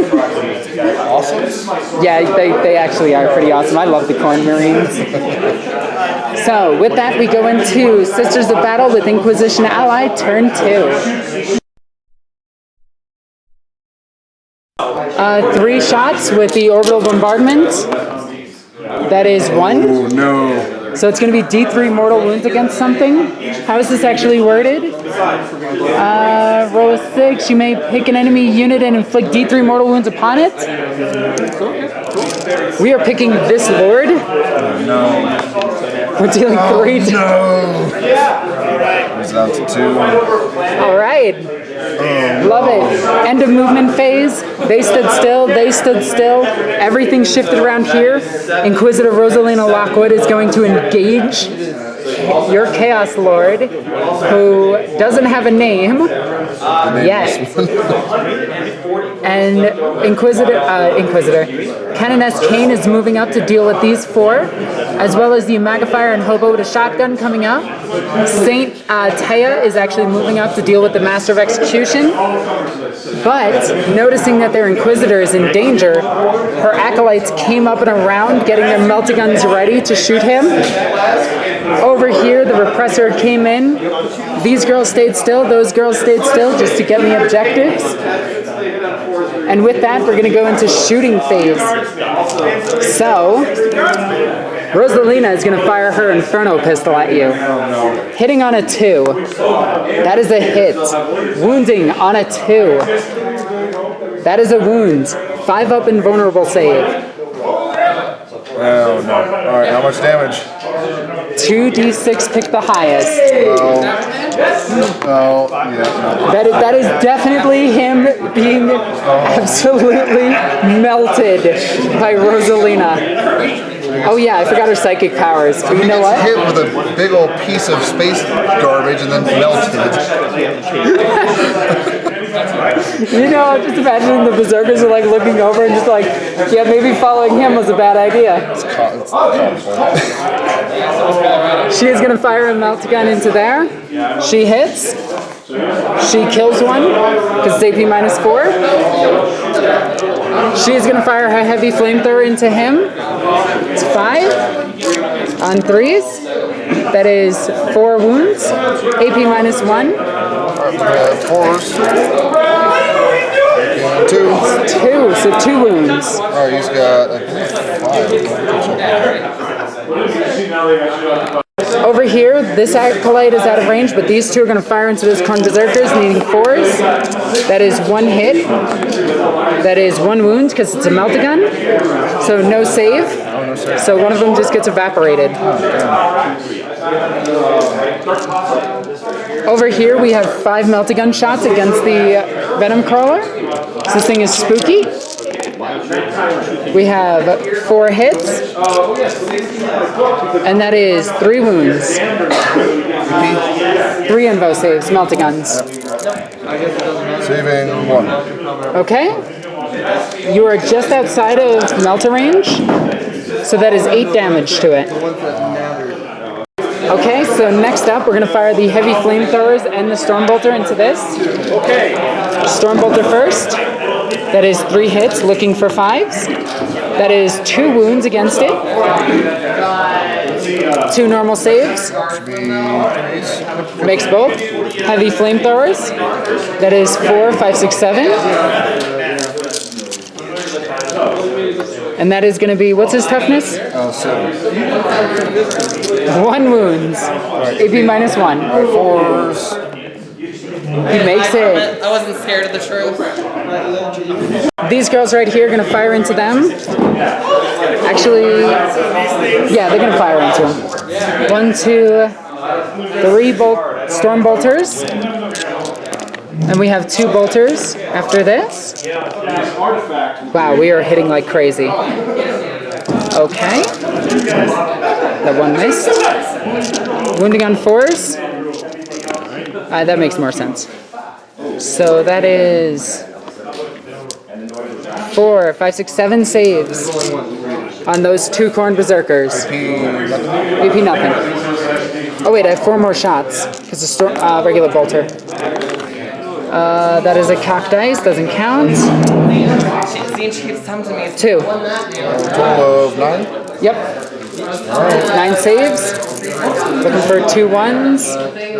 B: Awesome.
A: Yeah, they actually are pretty awesome. I love the corn marines. So with that, we go into Sisters of Battle with Inquisition Ally, turn 2. 3 shots with the orbital bombardment. That is 1.
B: Oh no.
A: So it's going to be D3 mortal wounds against something. How is this actually worded? Roll a 6. You may pick an enemy unit and inflict D3 mortal wounds upon it. We are picking this lord.
B: No.
A: We're dealing 3.
B: No. It's down to 2.
A: All right. Love it. End of movement phase. They stood still. They stood still. Everything shifted around here. Inquisitor Rosalina Lockwood is going to engage your Chaos Lord, who doesn't have a name yet. And Inquisitor Canoness Kane is moving up to deal with these 4, as well as the Magifier and Hobo with a shotgun coming up. Saint Taya is actually moving up to deal with the Master of Execution. But noticing that their Inquisitor is in danger, her acolytes came up and around, getting their melty guns ready to shoot him. Over here, the Repressor came in. These girls stayed still, those girls stayed still, just to get me objectives. And with that, we're going to go into shooting phase. So, Rosalina is going to fire her Inferno pistol at you. Hitting on a 2. That is a hit. Wounding on a 2. That is a wound. 5 up invulnerable save.
B: Oh no. Alright, how much damage?
A: 2d6, pick the highest.
B: Oh, yeah.
A: That is definitely him being absolutely melted by Rosalina. Oh yeah, I forgot her psychic powers. But you know what?
B: Hit with a big old piece of space garbage and then melted.
A: You know, I'm just imagining the berserkers are like looking over and just like, yeah, maybe following him was a bad idea. She is going to fire a melt gun into there. She hits. She kills one because it's AP -4. She is going to fire her heavy flamethrower into him. It's 5 on 3s. That is 4 wounds. AP -1.
B: 4s. 2.
A: 2, so 2 wounds.
B: Alright, he's got 5.
A: Over here, this acolyte is out of range, but these two are going to fire into this Khorne berserkers, needing 4s. That is 1 hit. That is 1 wound because it's a melt-a-gun. So no save. So one of them just gets evaporated. Over here, we have 5 melt-a-gun shots against the venom crawler. So this thing is spooky. We have 4 hits, and that is 3 wounds. 3 invo saves, melt-a-guns.
B: Saving 1.
A: Okay. You are just outside of melta range, so that is 8 damage to it. Okay, so next up, we're going to fire the heavy flamethrowers and the Stormbolter into this.
C: Okay.
A: Stormbolter first. That is 3 hits, looking for 5s. That is 2 wounds against it. 2 normal saves. Makes both. Heavy flamethrowers. That is 4, 5, 6, 7. And that is going to be, what's his toughness?
B: 7.
A: 1 wounds. AP minus 1.
B: 4s.
A: He makes it.
E: I wasn't scared of the truth.
A: These girls right here are going to fire into them. Actually, yeah, they're going to fire into them. 1, 2, 3 storm bolters. And we have 2 bolters after this. Wow, we are hitting like crazy. Okay. That one missed. Wounding on 4s. That makes more sense. So that is 4, 5, 6, 7 saves on those 2 Khorne berserkers. AP nothing. Oh wait, I have 4 more shots because it's a regular bolter. That is a cocked dice, doesn't count.
E: She keeps telling me
A: 2.
B: Total of 9?
A: Yep. 9 saves. Looking for 2 1s.
B: Something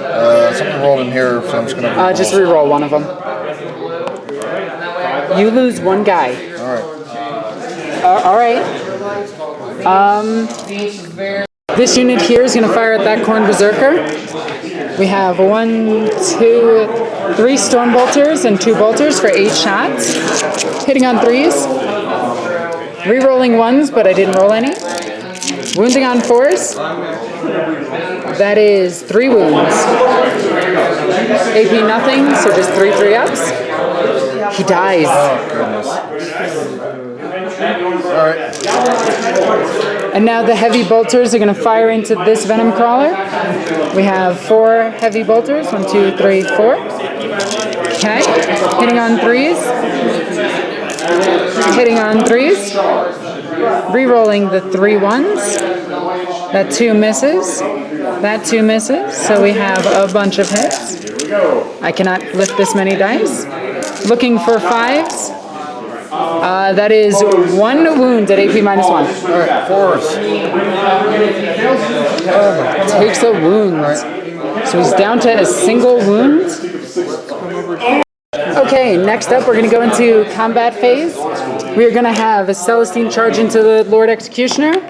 B: rolled in here, so I'm just gonna.
A: Just reroll one of them. You lose 1 guy. All right. This unit here is going to fire at that Khorne berserker. We have 1, 2, 3 storm bolters and 2 bolters for 8 shots. Hitting on 3s. Rerolling 1s, but I didn't roll any. Wounding on 4s. That is 3 wounds. AP nothing, so just 3 3-ups. He dies.
B: Oh, goodness. Alright.
A: And now the heavy bolters are going to fire into this venom crawler. We have 4 heavy bolters. 1, 2, 3, 4. Okay. Hitting on 3s. Hitting on 3s. Rerolling the 3 1s. That 2 misses. That 2 misses. So we have a bunch of hits. I cannot lift this many dice. Looking for 5s. That is 1 wound at AP minus 1.
B: Alright, 4s.
A: Takes a wound. So he's down to a single wound. Okay, next up we're going to go into combat phase. We are going to have a Celestine charge into the Lord Executioner.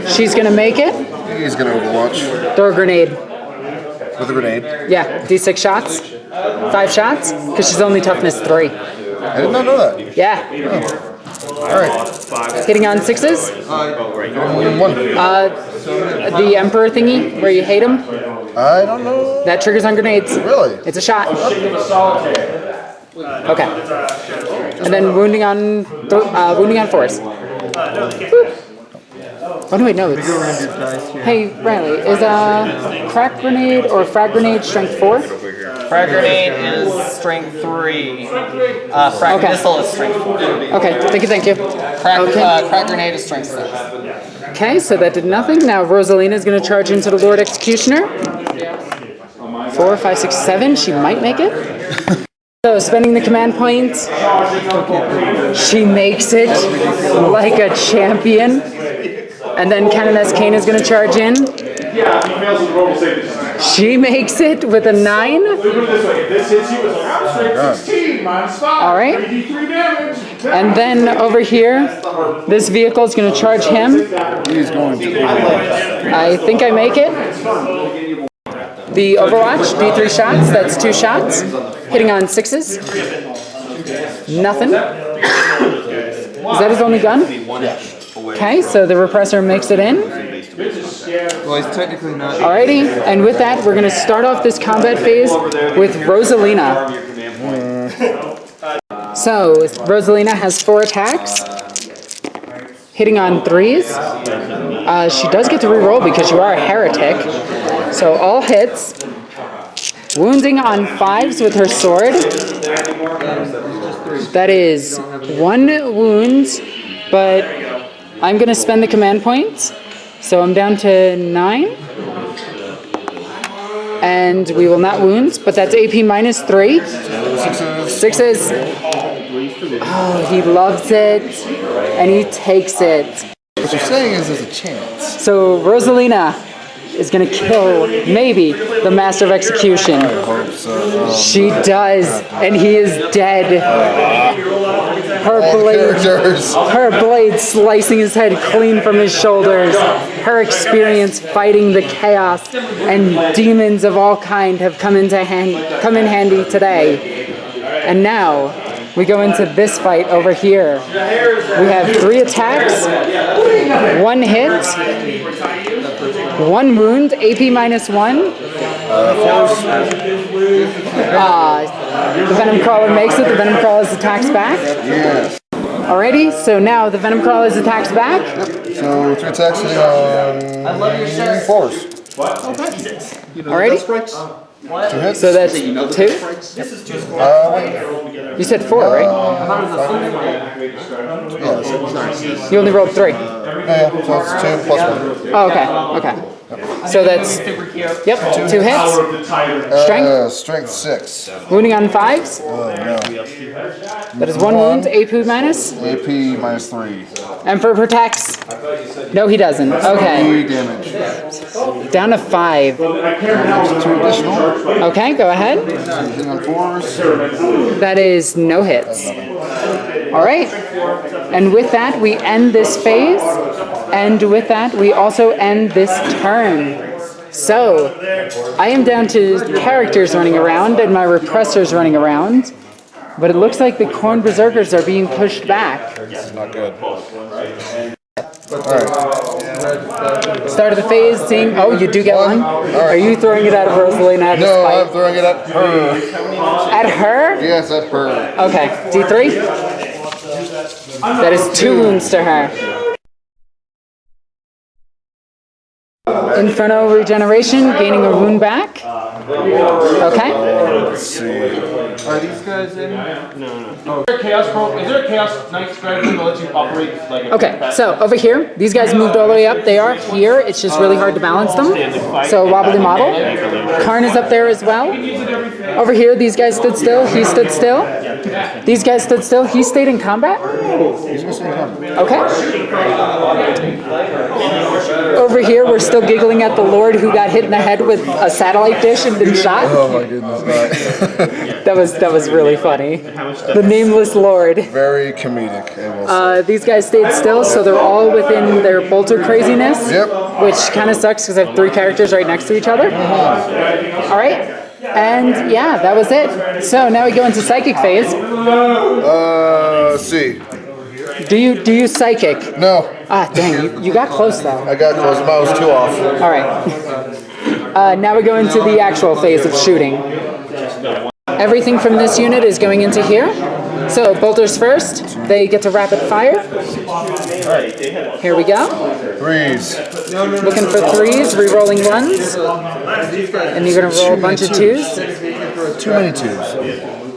A: She's going to make it.
B: He's gonna overwatch.
A: Throw a grenade.
B: With a grenade.
A: Yeah, D6 shots. 5 shots, because she's only toughness 3.
B: I did not know that.
A: Yeah.
B: Alright.
A: Hitting on 6s.
B: 1.
A: The Emperor thingy, where you hate him.
B: I don't know.
A: That triggers on grenades.
B: Really?
A: It's a shot. Okay. And then wounding on 4s. Boop. Oh no, wait, no, it's... Hey, Riley, is crack grenade or frag grenade strength 4?
E: Frag grenade is strength 3. Frag missile is strength 4.
A: Okay, thank you.
E: Crack grenade is strength 6.
A: Okay, so that did nothing. Now Rosalina is going to charge into the Lord Executioner. 4, 5, 6, 7. She might make it. So spending the command point, she makes it like a champion. And then Canoness Kane is going to charge in. She makes it with a 9. All right. And then over here, this vehicle is going to charge him.
B: He's going to.
A: I think I make it. The Overwatch, D3 shots. That's 2 shots. Hitting on 6s. Nothing. Is that his only gun? Okay, so the repressor makes it in.
E: Well, he's technically not.
A: Alrighty, and with that, we're going to start off this combat phase with Rosalina. So, Rosalina has 4 attacks, hitting on 3s. She does get to reroll because you are a heretic. So, all hits. Wounding on 5s with her sword. That is 1 wound, but I'm going to spend the command points. So I'm down to 9. And we will not wound, but that's AP minus 3. 6s. Oh, he loves it. And he takes it.
B: What you're saying is there's a chance.
A: So Rosalina is going to kill, maybe, the Master of Execution.
B: I hope so.
A: She does, and he is dead. Her blade slicing his head clean from his shoulders. Her experience fighting the chaos and demons of all kind have come in handy today. And now we go into this fight over here. We have 3 attacks, 1 hit, 1 wound, AP minus 1. The Venom Crawler makes it. The Venom Crawler's attacks back.
B: Yes.
A: Alrighty, so now the Venom Crawler's attacks back.
B: So 3 attacks hitting on 4s.
A: Alrighty.
B: 2 hits.
A: So that's 2? You said 4, right?
B: Yeah.
A: You only rolled 3.
B: Yeah, so it's 2 plus 1.
A: Oh, okay. So that's, 2 hits. Strength?
B: Strength 6.
A: Wounding on 5s.
B: Oh, no.
A: That is 1 wound, AP minus.
B: AP minus 3.
A: Emperor protects. No, he doesn't. Okay.
B: 3 damage.
A: Down to 5.
B: 2 additional.
A: Okay, go ahead.
B: Hitting on 4s.
A: That is no hits. Alright. And with that, we end this phase. And with that, we also end this turn. So, I am down to characters running around and my repressors running around. But it looks like the Khorne Berserkers are being pushed back.
D: This is not good.
B: Alright.
A: Start of the phase, seeing, oh, you do get one? Are you throwing it at Rosalina out of
B: No,
A: spite?
B: I'm throwing it at her.
A: At her?
B: Yes, at her.
A: Okay, D3? That is 2 wounds to her. Inferno regeneration, gaining a wound back. Okay.
B: Let's see.
C: Are these guys in? No. Is there a chaos knight strategy that lets you operate like a
A: Okay, so over here, these guys moved all the way up. They are here. It's just really hard to balance them. So wobbly model. Karn is up there as well. Over here, these guys stood still. He stood still. These guys stood still. He stayed in combat. Okay. Over here, we're still giggling at the Lord who got hit in the head with a satellite dish and been shot.
B: Oh my goodness.
A: That was really funny. The nameless Lord.
B: Very comedic, I will say.
A: These guys stayed still, so they're all within their bolter craziness.
B: Yep.
A: Which kind of sucks because I have 3 characters right next to each other. All right. And yeah, that was it. So now we go into psychic phase.
B: Let's see.
A: Do you psychic?
B: No.
A: Ah, dang, you got close though.
B: I got close, but I was 2 off.
A: All right. Now we go into the actual phase of shooting. Everything from this unit is going into here. So bolters first. They get to rapid fire. Here we go.
B: 3s.
A: Looking for 3s, re-rolling 1s. And you're gonna roll a bunch of 2s.
B: Too many 2s.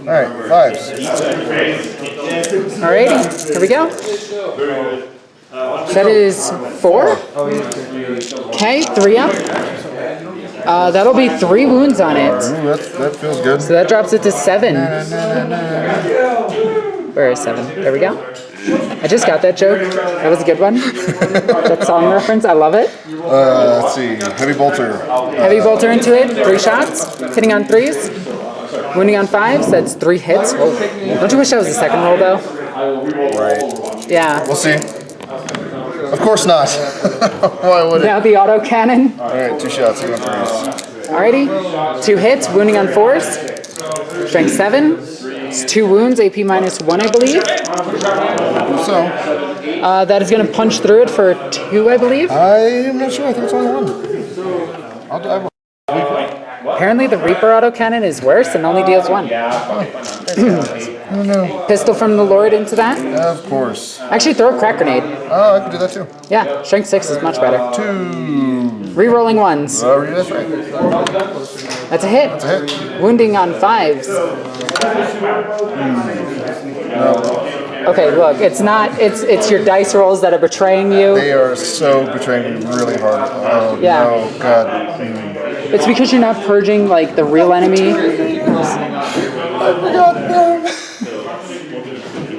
B: Alright, 5s.
A: Alrighty, here we go. That is 4. Okay, 3 up. That'll be 3 wounds on it.
B: Ooh, that feels good.
A: So that drops it to 7. Where is 7? There we go. I just got that joke. That was a good one. That song reference, I love it.
B: Let's see. Heavy bolter.
A: Heavy bolter into it, 3 shots, hitting on 3s. Wounding on 5s, that's 3 hits. Oh. Don't you wish that was the second roll, though?
B: Right.
A: Yeah.
B: We'll see. Of course not. Why would it?
A: Now the autocannon.
B: Alright, 2 shots, even 3s.
A: Alrighty. 2 hits, wounding on 4s. Strength 7. It's 2 wounds, AP -1, I believe.
B: So,
A: That is going to punch through it for 2, I believe.
B: I'm not sure. I think it's only 1.
A: Apparently the Reaper autocannon is worse and only deals 1.
B: I don't know.
A: Pistol from the Lord into that.
B: Of course.
A: Actually, throw a crack grenade.
B: Oh, I could do that too.
A: Yeah, strength 6 is much better.
B: 2.
A: Rerolling 1s.
B: That's right.
A: That's a hit.
B: That's a hit.
A: Wounding on 5s.
B: No.
A: Okay, look, it's not. It's your dice rolls that are betraying you.
B: They are so betraying me really hard. Oh,
A: Yeah.
B: no, God.
A: It's because you're not purging like the real enemy.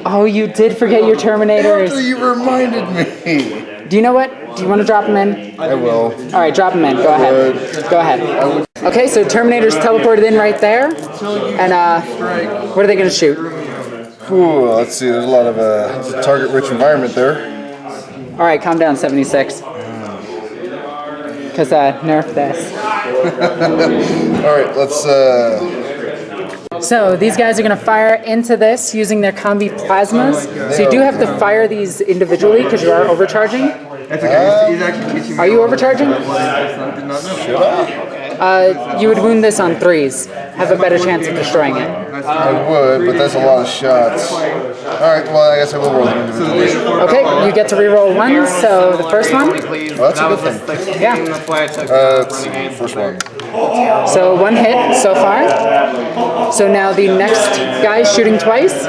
A: Oh, you did forget your Terminators.
B: You reminded me.
A: Do you know what? Do you want to drop them in?
B: I will.
A: All right, drop them in. Go ahead. Go ahead. Okay, so Terminators teleported in right there. And what are they going to shoot?
B: Ooh, let's see. There's a lot of it's a target-rich environment there.
A: All right, calm down, 76. Because nerf this.
B: All right, let's.
A: So these guys are going to fire into this using their combi plasmas. So you do have to fire these individually because you are overcharging.
C: That's okay. He's actually teaching me.
A: Are you overcharging?
C: I did not know.
A: You would wound this on 3s. Have a better chance of destroying it.
B: I would, but that's a lot of shots. All right, well, I guess I will roll them individually.
A: Okay, you get to reroll 1. So the first one.
B: Well, that's a good thing.
A: Yeah.
B: Let's see. First one.
A: So 1 hit so far. So now the next guy is shooting twice.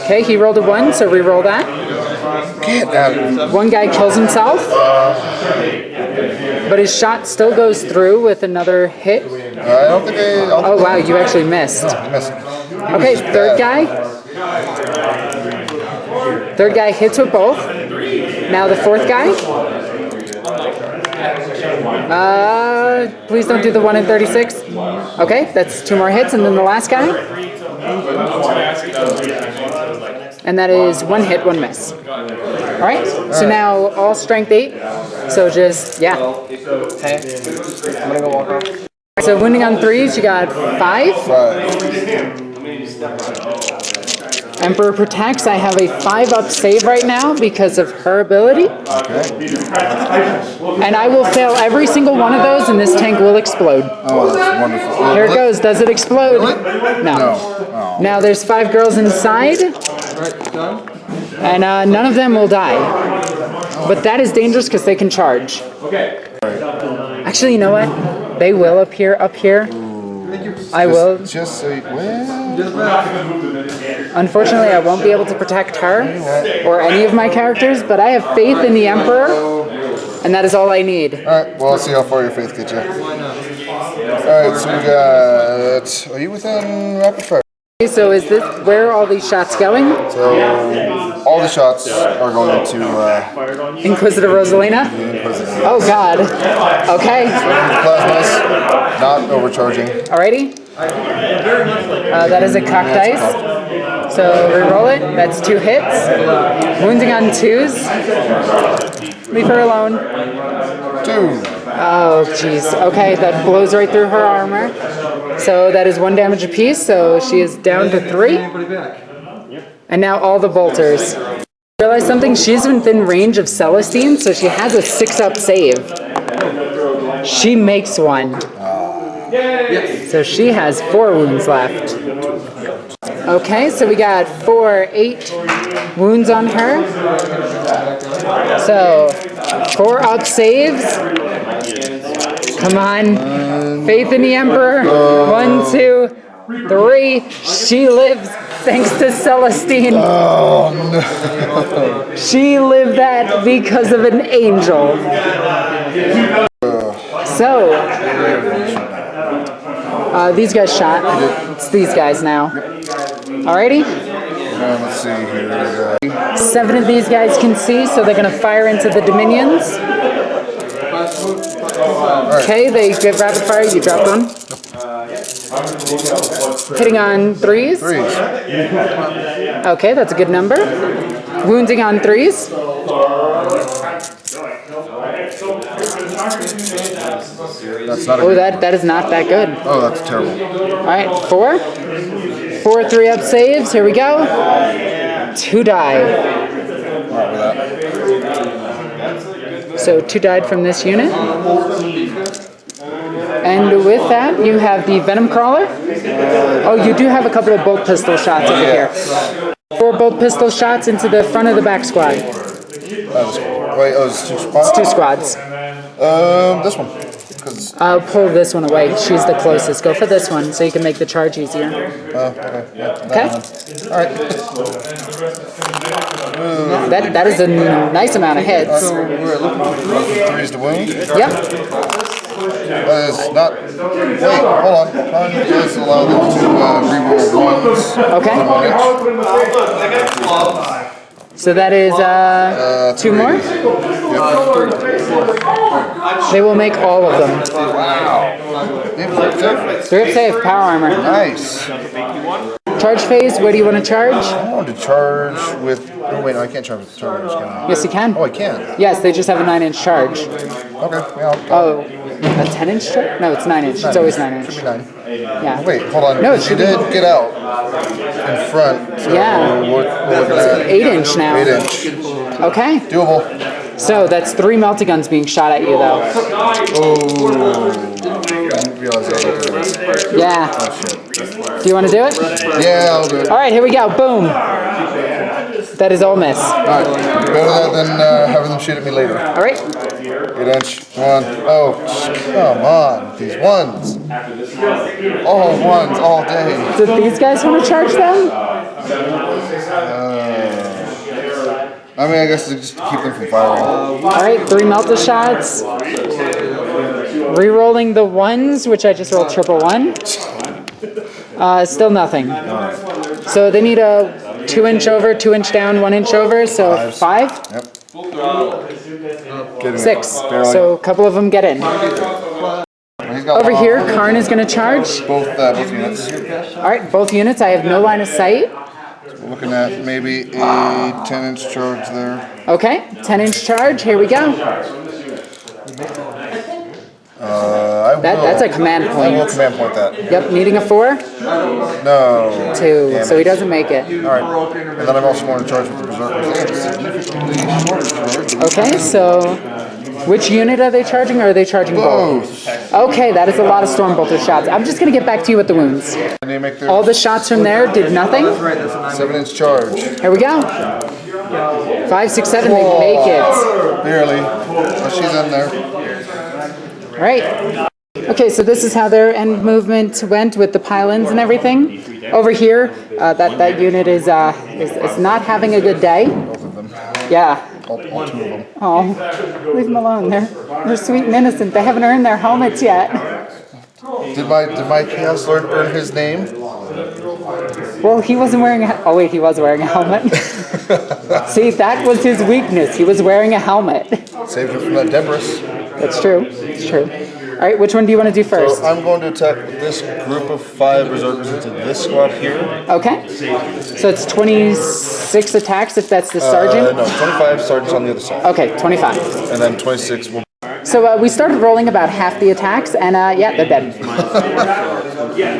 A: Okay, he rolled a 1, so reroll that.
B: Get out.
A: 1 guy kills himself. But his shot still goes through with another hit.
B: I don't think I.
A: Oh wow, you actually missed.
B: Missed.
A: Okay, third guy. Third guy hits with both. Now the fourth guy. Please don't do the 1 in 36. Okay, that's 2 more hits, and then the last guy. And that is 1 hit, 1 miss. All right, so now all strength 8. So just, yeah.
E: Okay. I'm gonna go walk off.
A: So wounding on 3s, you got 5.
B: 5.
A: Emperor protects. I have a 5-up save right now because of her ability.
B: Okay.
A: And I will fail every single one of those, and this tank will explode.
B: Oh, that's wonderful.
A: Here it goes. Does it explode? No.
B: Oh.
A: Now there's 5 girls inside, and none of them will die. But that is dangerous because they can charge. Actually, you know what? They will appear up here. I will.
B: Just say, well.
A: Unfortunately, I won't be able to protect her or any of my characters, but I have faith in the Emperor, and that is all I need.
B: Alright, well, let's see how far your faith gets you. Alright, so we got. Are you within rapid fire?
A: So is this where are all these shots going?
B: So, all the shots are going to
A: Inquisitor Rosalina?
B: Inquisitor.
A: Oh god. Okay.
B: Plasmas, not overcharging.
A: Alrighty. That is a cock dice. So reroll it. That's 2 hits. Wounding on 2s. Leave her alone.
B: 2.
A: Oh jeez. Okay, that blows right through her armor. So that is 1 damage apiece. So she is down to 3. And now all the bolters. Realize something? She's within range of Celestine, so she has a 6-up save. She makes 1. So she has 4 wounds left. Okay, so we got 8 wounds on her. So 4-up saves. Come on. Faith in the Emperor. 1, 2, 3. She lives thanks to Celestine.
B: Oh no.
A: She lived that because of an angel. So, these guys shot. It's these guys now. Alrighty.
B: Let's see here.
A: 7 of these guys can see, so they're going to fire into the Dominions. Okay, they get rapid fire, you drop one. Hitting on 3s.
B: 3s.
A: Okay, that's a good number. Wounding on 3s.
B: That's not a
A: Oh,
B: good
A: that is not that good.
B: Oh, that's terrible.
A: All right, 4. 4 3-up saves. Here we go. 2 die. So 2 died from this unit. And with that, you have the Venom Crawler. Oh, you do have a couple of bolt pistol shots over here. 4 bolt pistol shots into the front of the back squad.
B: Wait, oh, it's 2 squads?
A: It's 2 squads.
B: This one.
A: I'll pull this one away. She's the closest. Go for this one so you can make the charge easier.
B: Okay. Yeah,
A: Okay?
B: Alright.
A: That is a nice amount of hits.
B: So we're looking for 3s to wound?
A: Yep.
B: That is not... Wait, hold on. It does allow them to reroll 1s.
A: Okay. So that is 2 more? They will make all of them.
B: Wow.
A: 3-up save, power armor.
B: Nice.
A: Charge phase, where do you want to charge?
B: I want to charge with... Oh, wait, no, I can't charge with Tyranids, can I?
A: Yes, you can.
B: Oh, I can?
A: Yes, they just have a 9-inch charge.
B: Okay, yeah.
A: Oh, a 10-inch charge? No, it's 9-inch. It's always 9-inch.
B: Should be 9.
A: Yeah.
B: Wait, hold on.
A: No, it
B: she
A: should be-
B: did get out in front. So
A: Yeah.
B: we're looking at
A: 8-inch now.
B: 8-inch.
A: Okay.
B: Doable.
A: So that's 3 melty guns being shot at you, though.
B: Oh. I didn't realize I had to do this.
A: Yeah.
B: Oh, shit.
A: Do you want to do it?
B: Yeah, I'll do it.
A: All right, here we go. Boom. That is all miss.
B: Alright. Better that than having them shoot at me later.
A: All right.
B: 8-inch. 1. Oh, come on. These 1s. All 1s all day.
A: Did these guys want to charge them?
B: I mean, I guess just to keep them from firing.
A: All right, 3 melta shots. Rerolling the 1s, which I just rolled triple 1. Still nothing. So they need a 2-inch over, 2-inch down, 1-inch over, so 5?
B: Yep.
A: 6. So a couple of them get in. Over here, Karn is going to charge.
B: Both units.
A: All right, both units. I have no line of sight.
B: We're looking at maybe a 10-inch charge there.
A: Okay, 10-inch charge. Here we go. That's a command
B: I will
A: point.
B: command point that.
A: Yep, needing a 4?
B: No.
A: 2.
B: Damn
A: So he
B: it.
A: doesn't make it.
B: Alright. And then I'm also going to charge with the berserkers. They have a significantly shorter charge.
A: Okay, so which unit are they charging, or are they charging both? Okay, that is a lot of Stormbolter shots. I'm just going to get back to you with the wounds.
B: And they make their
A: All the shots from there did nothing.
B: 7-inch charge.
A: Here we go. 5, 6, 7, they make it.
B: Barely. But she's in there.
A: All right. Okay, so this is how their end movement went with the pylons and everything. Over here, that unit is not having a good day.
B: Both of them.
A: Yeah.
B: All 2 of them.
A: Oh, leave them alone. They're sweet and innocent. They haven't earned their helmets yet.
B: Did my Chaos Lord earn his name?
A: Well, he wasn't wearing a... Oh, wait, he was wearing a helmet. See, that was his weakness. He was wearing a helmet.
B: Saved him from that debris.
A: That's true. It's true. All right, which one do you want to do first?
B: So I'm going to attack this group of 5 berserkers into this squad here.
A: Okay. So it's 26 attacks if that's the sergeant?
B: No, 25 sergeants on the other side.
A: Okay, 25.
B: And then 26 will...
A: So we started rolling about half the attacks, and yeah, they're dead.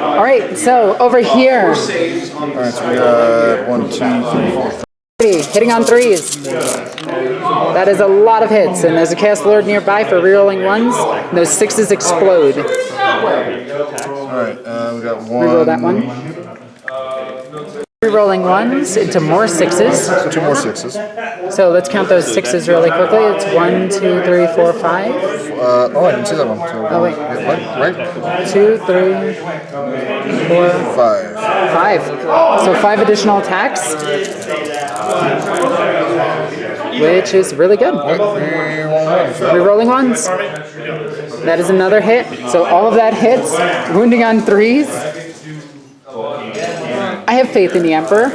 A: All right, so over here.
B: Alright, so we got 1, 2, 3, 4, 5.
A: Hitting on 3s. That is a lot of hits, and there's a Chaos Lord nearby for rerolling 1s. And those 6s explode.
B: Alright, we got 1.
A: Reroll that one. Rerolling 1s into more 6s.
B: 2 more 6s.
A: So let's count those 6s really quickly. It's 1, 2, 3, 4, 5.
B: Oh, I didn't see that one. So,
A: Oh, wait.
B: Right?
A: 2, 3, 4,
B: 5.
A: 5. So 5 additional attacks. Which is really good. Rerolling 1s. That is another hit. So all of that hits. Wounding on 3s. I have faith in the Emperor.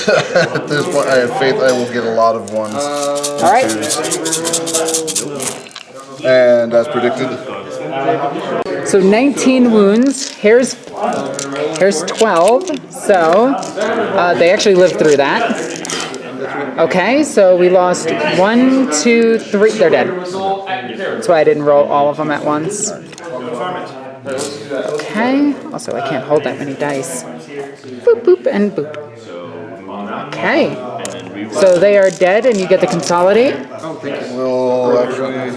B: At this point, I have faith I will get a lot of ones.
A: All right.
B: And as predicted.
A: So 19 wounds. Here's 12. So they actually lived through that. Okay, so we lost 1, 2, 3. They're dead. That's why I didn't roll all of them at once. Okay. Also, I can't hold that many dice. Boop, boop, and boop. Okay. So they are dead, and you get to consolidate.
B: Well, actually.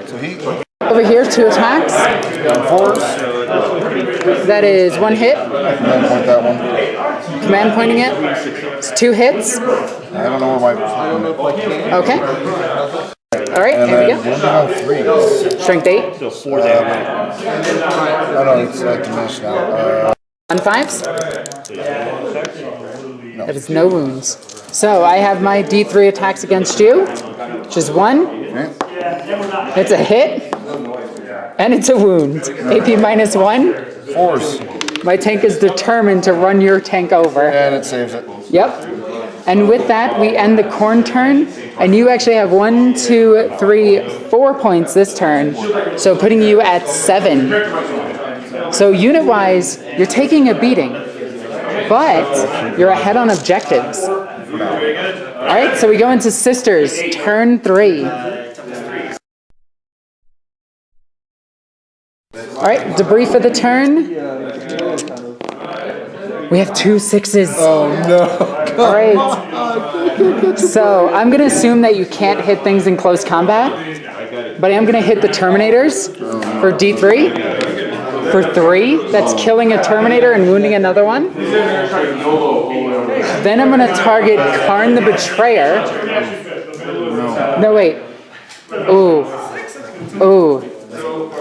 B: So he.
A: Over here, 2 attacks.
B: Force.
A: That is 1 hit.
B: Command point that one.
A: Command pointing it. It's 2 hits.
B: I don't know where my.
A: Okay. All right, here we go. Strength 8.
D: So 4 damage.
B: Oh no, it's like diminished now.
A: On 5s. That is no wounds. So I have my D3 attacks against you, which is 1.
B: Okay.
A: It's a hit. And it's a wound. AP -1.
B: Force.
A: My tank is determined to run your tank over.
B: And it saves it.
A: Yep. And with that, we end the Khorne turn. And you actually have 1, 2, 3, 4 points this turn. So putting you at 7. So unit-wise, you're taking a beating. But you're ahead on objectives. All right, so we go into Sisters, turn 3. All right, debrief of the turn. We have 2 6s.
B: Oh no.
A: All right. So I'm going to assume that you can't hit things in close combat. But I am going to hit the Terminators for D3. For 3. That's killing a Terminator and wounding another one. Then I'm going to target Karn the Betrayer. No, wait. Ooh. Ooh.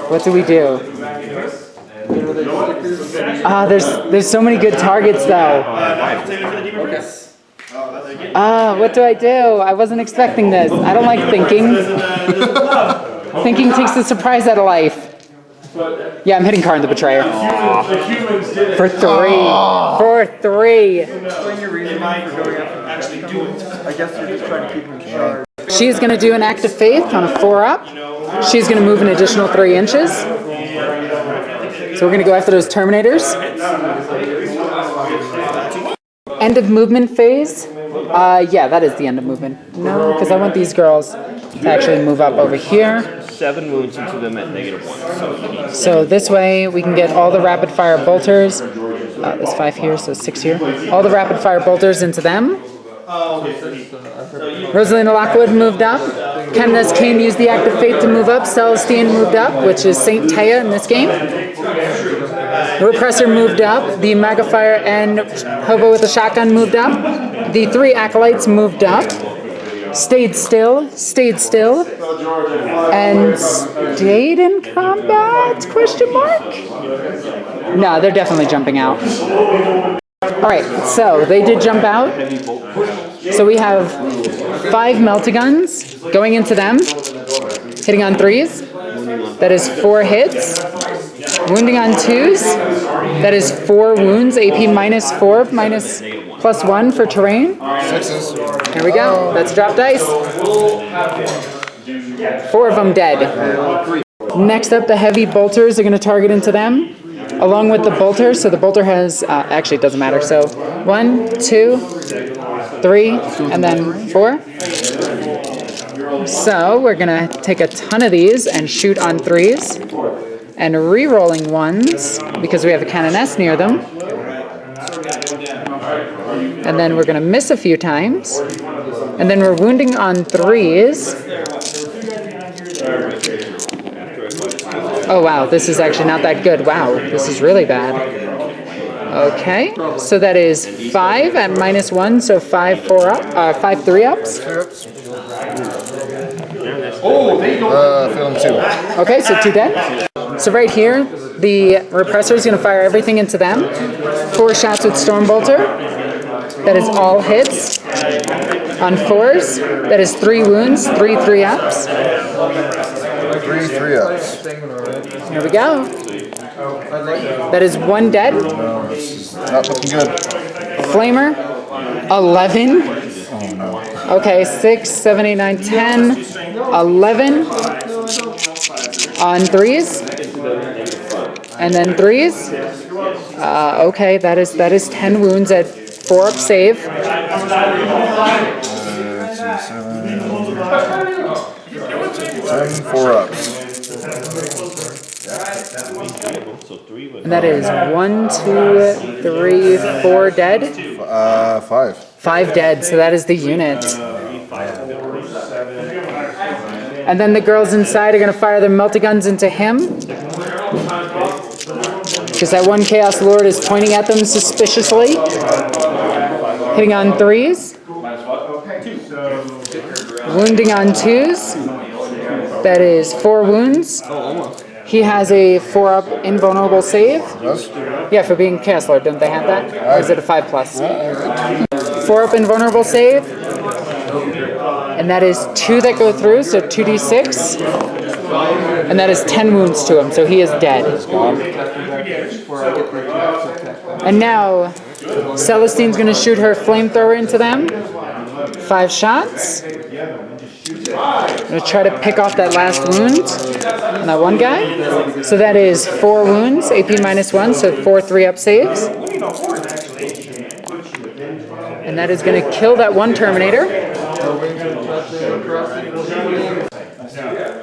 A: What do we do? There's so many good targets though. What do I do? I wasn't expecting this. I don't like thinking. Thinking takes the surprise out of life. Yeah, I'm hitting Karn the Betrayer. For 3. For 3. She's going to do an act of faith on a 4-up. She's going to move an additional 3 inches. So we're going to go after those Terminators. End of movement phase. Yeah, that is the end of movement. No, because I want these girls to actually move up over here.
D: 7 wounds into them at -1.
A: So this way we can get all the rapid fire bolters. There's 5 here, so 6 here. All the rapid fire bolters into them. Rosalina Lockwood moved up. Candace Kane used the Act of Faith to move up. Celestine moved up, which is Saint Taya in this game. Repressor moved up. The Magnifier and Hobo with a Shotgun moved up. The 3 Acolytes moved up. Stayed still, and stayed in combat? Question mark? No, they're definitely jumping out. All right, so they did jump out. So we have 5 Meltaguns going into them, hitting on 3s. That is 4 hits. Wounding on 2s. That is 4 wounds. AP -4, +1 for terrain.
B: 6s.
A: Here we go. Let's drop dice. 4 of them dead. Next up, the heavy bolters are going to target into them, along with the bolter. So the bolter has, actually it doesn't matter. So 1, 2, 3, and then 4. So we're going to take a ton of these and shoot on 3s. And re-rolling 1s, because we have a Cannoness near them. And then we're going to miss a few times. And then we're wounding on 3s. Oh wow, this is actually not that good. Wow, this is really bad. Okay, so that is 5 at -1, so 5 3-ups.
B: Film 2.
A: Okay, so 2 dead. So right here, the Repressor is going to fire everything into them. 4 shots with Stormbolter. That is all hits. On 4s, that is 3 wounds, 3 3-ups.
B: 3 3-ups.
A: Here we go. That is 1 dead.
B: No, this is not looking good.
A: Flamer, 11. Okay, 6, 7, 8, 9, 10, 11 on 3s. And then 3s. Okay, that is 10 wounds at 4 up save.
B: 7, 4 ups.
A: And that is 1, 2, 3, 4 dead.
B: 5.
A: 5 dead, so that is the unit. And then the girls inside are going to fire their multi-guns into him. Because that one Chaos Lord is pointing at them suspiciously. Hitting on 3s. Wounding on 2s. That is 4 wounds. He has a 4-up invulnerable save. Yeah, for being Chaos Lord, don't they have that? Or is it a 5+? 4-up invulnerable save. And that is 2 that go through, so 2d6. And that is 10 wounds to him, so he is dead. And now, Celestine's going to shoot her flamethrower into them. 5 shots. I'm going to try to pick off that last wound on that one guy. So that is 4 wounds, AP -1, so 4 3-up saves. And that is going to kill that one Terminator.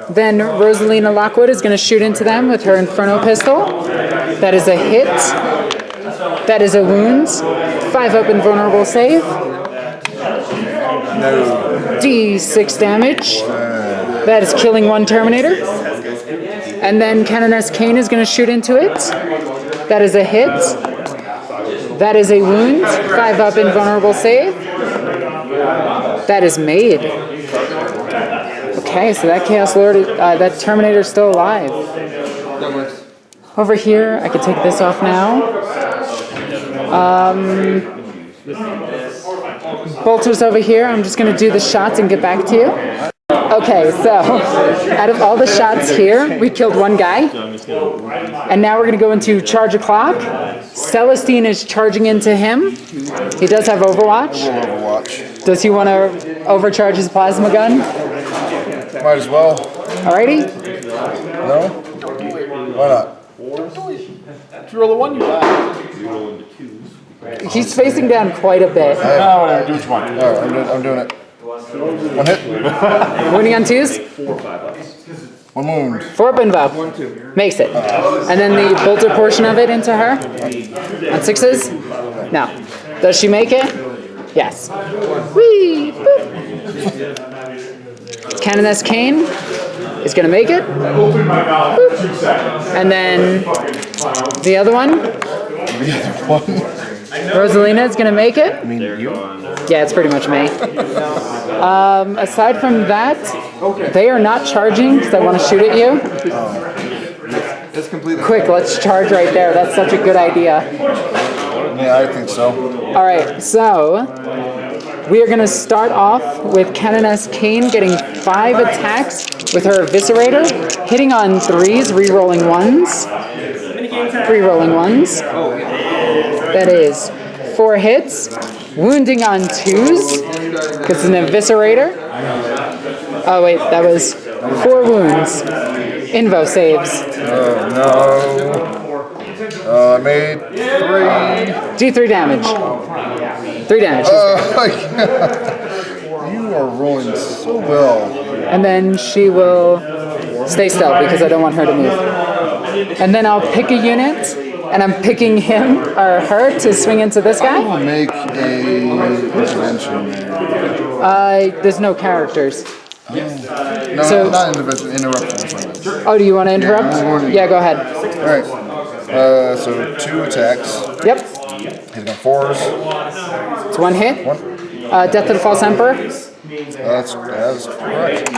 A: Then Rosalina Lockwood is going to shoot into them with her Inferno pistol. That is a hit. That is a wound. 5-up invulnerable save. D6 damage. That is killing one Terminator. And then Canoness Kane is going to shoot into it. That is a hit. That is a wound. 5-up invulnerable save. That is made. Okay, so that Chaos Lord, that Terminator is still alive.
C: That works.
A: Over here, I could take this off now. Bolter's over here. I'm just going to do the shots and get back to you. Okay, so out of all the shots here, we killed one guy. And now we're going to go into charge o'clock. Celestine is charging into him. He does have Overwatch. Does he want to overcharge his plasma gun?
B: Might as well.
A: Alrighty.
B: No? Why not?
C: If you roll a 1, you die.
A: He's facing down quite a bit.
C: No, whatever. Do what you want.
B: Alright, I'm doing it. 1 hit.
A: Wounding on 2s.
B: 1 wound.
A: 4-up invo. Makes it. And then the bolter portion of it into her. On 6s. No. Does she make it? Yes. Whee! Boop. Canoness Kane is going to make it. Boop. And then the other one. Rosalina is going to make it. Yeah, it's pretty much me. Aside from that, they are not charging because I want to shoot at you.
C: It's completely
A: Quick, let's charge right there. That's such a good idea.
B: Yeah, I think so.
A: All right, so we are going to start off with Canoness Kane getting 5 attacks with her Eviscerator, hitting on 3s, re-rolling 1s. Re-rolling 1s. That is 4 hits. Wounding on 2s, because it's an Eviscerator. Oh wait, that was 4 wounds. Invo saves.
B: Oh no. I made 3.
A: Do 3 damage. 3 damage.
B: You are rolling so well.
A: And then she will stay still because I don't want her to move. And then I'll pick a unit, and I'm picking him or her to swing into this guy.
B: I'll make a intervention there.
A: There's no characters.
B: No,
A: So-
B: not intervention, interruption.
A: Oh, do you want to interrupt? Yeah, go ahead.
B: Alright. So 2 attacks.
A: Yep.
B: He's got 4s.
A: It's 1 hit.
B: 1.
A: Death to the False Emperor.
B: That's correct.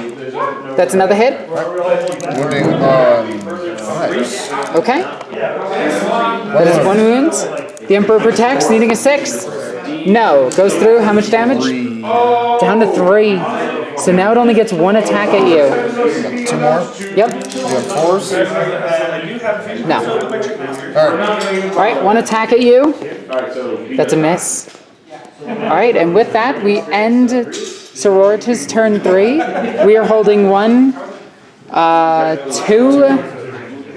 A: That's another hit.
B: Wounding on 5s.
A: Okay. That is 1 wound. The Emperor protects, needing a 6. No. Goes through. How much damage? Down to 3. So now it only gets one attack at you.
B: Two more?
A: Yep.
B: You have fours?
A: No.
B: Alright.
A: Alright, one attack at you. That's a miss. Alright, and with that, we end Sororitas turn 3. We are holding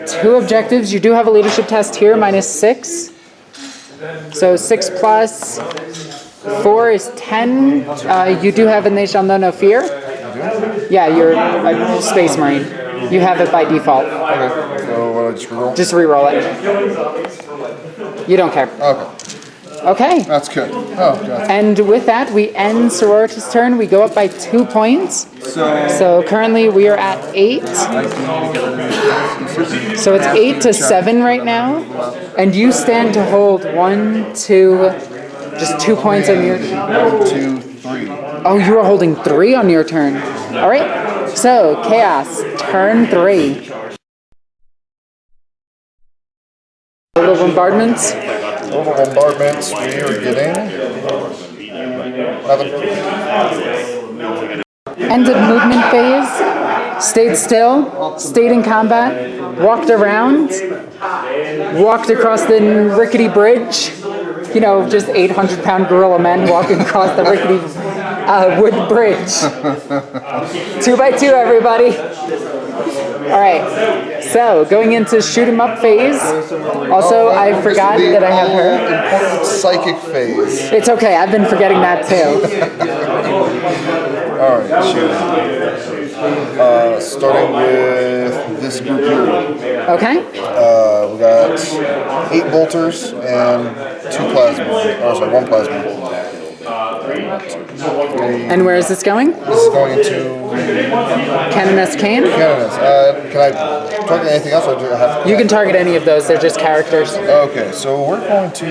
A: two objectives. You do have a leadership test here, -6. So 6 plus 4 is 10. You do have and they shall know no fear. Yeah, you're a Space Marine. You have it by default.
B: Okay. So what do I just reroll?
A: Just reroll it. You don't care.
B: Okay.
A: Okay.
B: That's good. Oh, God.
A: And with that, we end Sororitas' turn. We go up by 2 points. So currently we are at 8. So it's 8 to 7 right now. And you stand to hold 1, 2, just 2 points on your...
B: 1, 2, 3.
A: Oh, you are holding 3 on your turn. All right. So Chaos, turn 3. Little bombardments.
B: Total bombardments, we are getting nothing.
A: Ended movement phase. Stayed still. Stayed in combat. Walked around. Walked across the rickety bridge. You know, just 800-pound gorilla men walking across the rickety wood bridge. 2 by 2, everybody. All right. So going into shoot 'em up phase. Also, I forgot that I have her.
B: Important psychic phase.
A: It's okay. I've been forgetting that too.
B: All right, shoot. Starting with this group here.
A: Okay.
B: We got 8 bolters and 2 plasma. Oh, sorry, 1 plasma.
A: And where is this going?
B: This is going into
A: Canoness Kane?
B: Canoness. Can I target anything else, or do I have to?
A: You can target any of those. They're just characters.
B: Okay, so we're going to.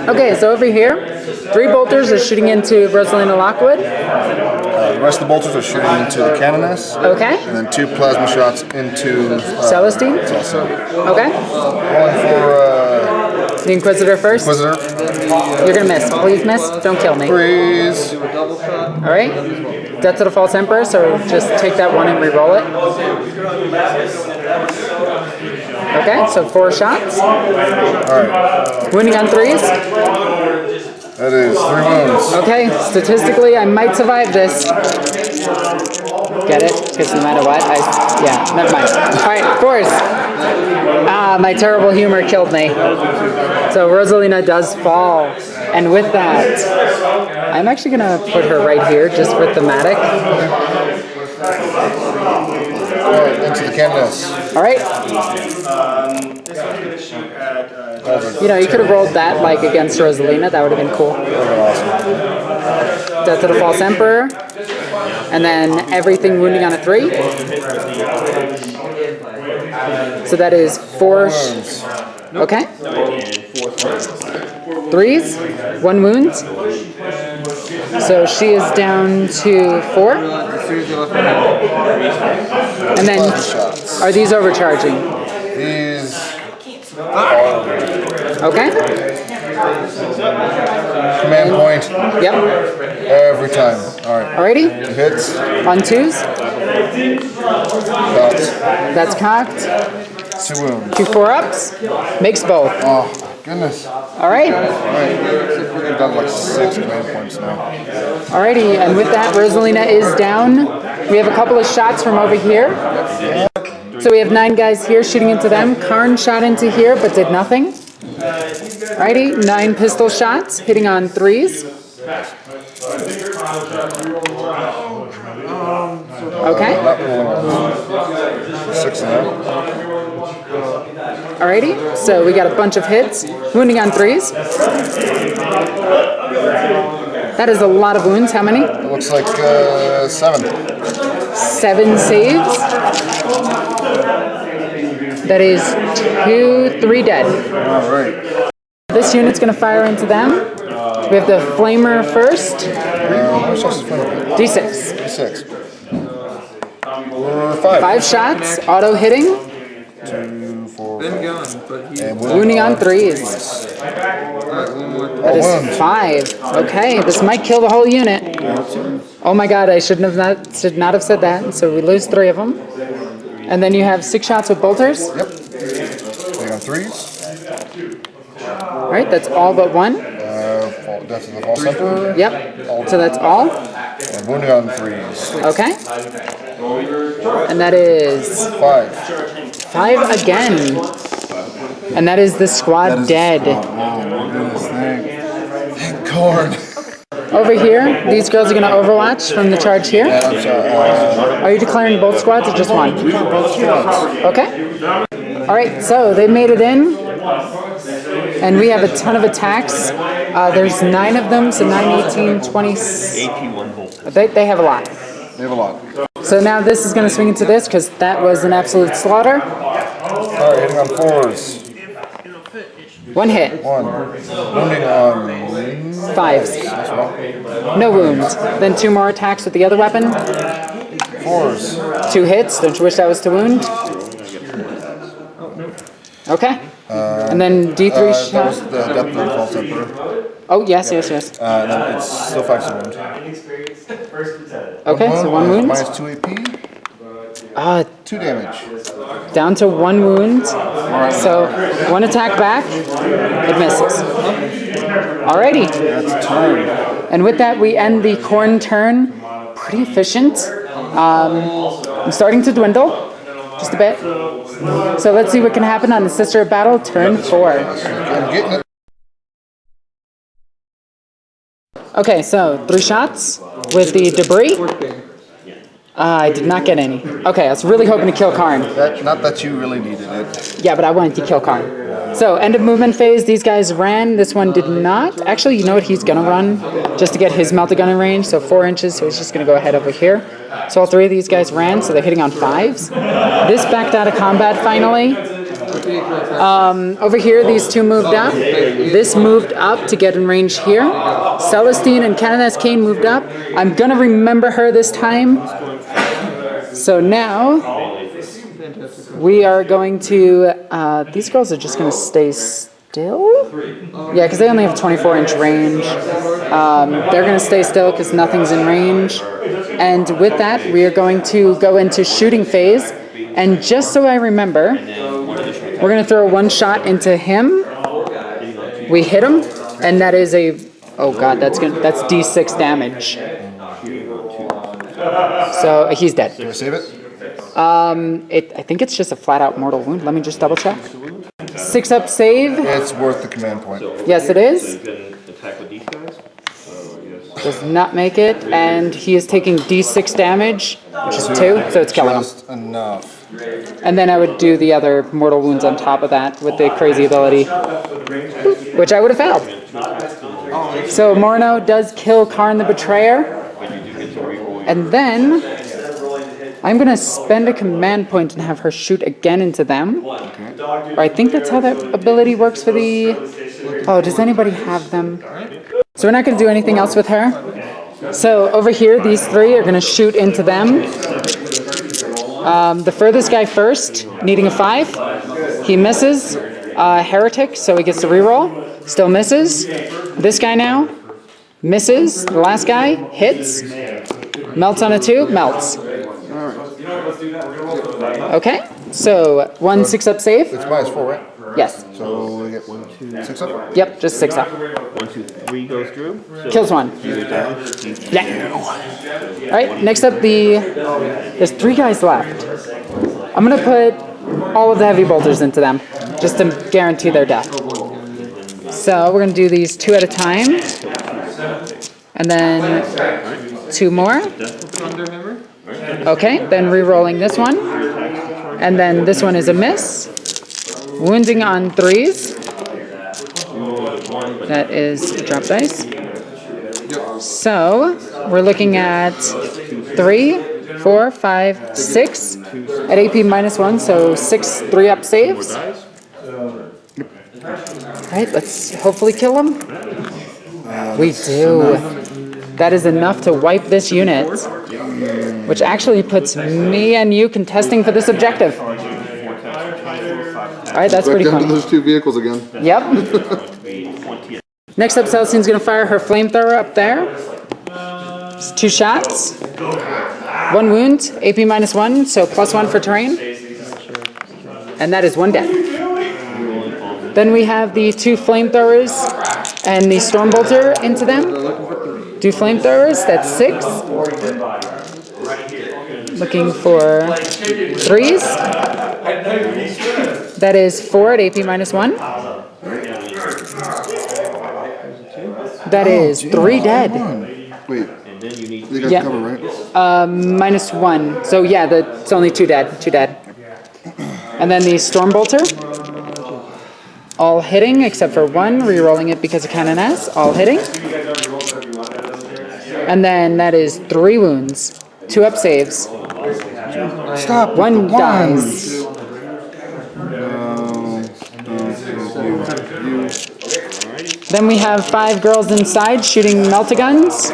A: Okay, so over here, 3 bolters are shooting into Rosalina Lockwood.
B: The rest of the bolters are shooting into the Canoness.
A: Okay.
B: And then 2 plasma shots into
A: Celestine? Okay.
B: Rolling for
A: The Inquisitor first.
B: Inquisitor.
A: You're gonna miss. Please miss. Don't kill me.
B: Freeze.
A: All right. Death to the False Emperor. So just take that 1 and re-roll it. Okay. So 4 shots.
B: All right.
A: Wounding on 3s.
B: That is 3 wounds.
A: Okay. Statistically, I might survive this. Get it? Because no matter what, yeah. Never mind. All right. 4s. My terrible humor killed me. So Rosalina does fall. And with that, I'm actually going to put her right here just for thematic.
B: Alright, into the Canoness.
A: Alright. You know, you could have rolled that like against Rosalina. That would have been cool. Death to the False Emperor. And then everything wounding on a 3. So that is 4. Okay. 3s. 1 wound. So she is down to 4. And then, are these overcharging?
B: These.
A: Okay.
B: Command point.
A: Yep.
B: Every time. Alright.
A: Alrighty.
B: 2 hits.
A: On 2s.
B: Shots.
A: That's cocked.
B: 2 wounds.
A: 2 4-ups. Makes both.
B: Oh, goodness.
A: Alright.
B: Alright. We've done like 6 command points now.
A: Alrighty, and with that, Rosalina is down. We have a couple of shots from over here. So we have 9 guys here shooting into them. Karn shot into here, but did nothing. Alrighty, 9 pistol shots, hitting on 3s. Okay.
B: 6 in there.
A: Alrighty, so we got a bunch of hits. Wounding on 3s. That is a lot of wounds. How many?
B: It looks like 7.
A: 7 saves. That is 2, 3 dead.
B: Alright.
A: This unit's going to fire into them. We have the Flamer first. D6.
B: D6. 5.
A: 5 shots, auto hitting.
B: 2, 4,
C: Been going, but he.
B: and
A: Wounding on 3s.
C: Alright, one more thing.
A: That is 5. Okay, this might kill the whole unit. Oh my god, I should not have said that. So we lose 3 of them. And then you have 6 shots with bolters.
B: Yep. They on 3s.
A: Alright, that's all but 1.
B: Death of the Fall Center.
A: Yep. So that's all.
B: And wounding on 3s.
A: Okay. And that is
B: 5.
A: 5 again. And that is the squad dead.
B: Thank Corn.
A: Over here, these girls are going to overwatch from the charge here.
B: I'm sorry.
A: Are you declaring both squads or just one?
B: Both squads.
A: Okay. Alright, so they made it in. And we have a ton of attacks. There's 9 of them, so 9, 18, 20.
D: AP1 volt.
A: They have a lot.
B: They have a lot.
A: So now this is going to swing into this because that was an absolute slaughter.
B: Alright, hitting on 4s.
A: 1 hit.
B: 1. Wounding on
A: 5s. No wounds. Then 2 more attacks with the other weapon.
B: 4s.
A: 2 hits. Don't you wish that was to wound? Okay. And then D3
B: That
A: shot.
B: was the Death of the Fall Center.
A: Oh, yes.
B: And then it's still 5 to wound.
A: Okay, so 1 wound.
B: Minus 2 AP. 2 damage.
A: Down to 1 wound. So 1 attack back. It misses. Alrighty.
B: That's a turn.
A: And with that, we end the Khorne turn. Pretty efficient. I'm starting to dwindle. Just a bit. So let's see what can happen on the Sister of Battle, turn 4.
B: I'm getting it.
A: Okay, so 3 shots with the debris. I did not get any. Okay, I was really hoping to kill Karn.
B: Not that you really needed it.
A: Yeah, but I wanted to kill Karn. So, end of movement phase, these guys ran. This one did not. Actually, you know what? He's going to run just to get his melted gun in range. So 4 inches, so he's just going to go ahead over here. So all 3 of these guys ran, so they're hitting on 5s. This backed out of combat finally. Over here, these 2 moved up. This moved up to get in range here. Celestine and Canoness Kane moved up. I'm going to remember her this time. So now, we are going to, these girls are just going to stay still? Yeah, because they only have 24-inch range. They're going to stay still because nothing's in range. And with that, we are going to go into shooting phase. And just so I remember, we're going to throw 1 shot into him. We hit him, and that is a, oh god, that's D6 damage. So he's dead.
B: Can I save it?
A: I think it's just a flat-out mortal wound. Let me just double-check. 6-up save.
B: It's worth the command point.
A: Yes, it is.
D: You can attack with these guys. So, yes.
A: Does not make it, and he is taking D6 damage, which is 2, so it's killing him.
B: Just enough.
A: And then I would do the other mortal wounds on top of that with the crazy ability, which I would have failed. So Morno does kill Karn the Betrayer. And then I'm going to spend a command point and have her shoot again into them. Or I think that's how that ability works for the... Oh, does anybody have them? So we're not going to do anything else with her. So over here, these 3 are going to shoot into them. The furthest guy first, needing a 5. He misses. Heretic, so he gets to reroll. Still misses. This guy now misses. The last guy hits. Melts on a 2, melts. Okay, so 1 6-up save.
B: It's minus 4, right?
A: Yes.
B: So we get 1, 2, 6 up?
A: Yep, just 6 up.
D: 1, 2, 3 goes through. So
A: Kills 1. Yeah. Alright, next up there's 3 guys left. I'm gonna put all of the heavy bolters into them, just to guarantee their death. So we're gonna do these 2 at a time. And then 2 more. Okay, then re-rolling this one. And then this one is a miss. Wounding on 3s. That is drop dice. So we're looking at 3, 4, 5, 6 at AP minus 1, so 6 3-up saves. Alright, let's hopefully kill him. We do. That is enough to wipe this unit, which actually puts me and you contesting for this objective. Alright, that's pretty
B: Back down
A: fun.
B: to those 2 vehicles again.
A: Yep. Next up, Celestine's gonna fire her flamethrower up there. It's 2 shots. 1 wound, AP -1, so +1 for terrain. And that is 1 death. Then we have the 2 flamethrowers and the Stormbolter into them. 2 flamethrowers, that's 6. Looking for 3s. That is 4 at AP -1. That is 3 dead.
B: Wait, they got
A: Yeah.
B: cover, right?
A: -1. So yeah, it's only 2 dead. 2 dead. And then the Stormbolter. All hitting except for 1, re-rolling it because of Canoness. All hitting. And then that is 3 wounds. 2 up saves.
B: Stop.
A: 1 dies. Then we have 5 girls inside shooting meltaguns.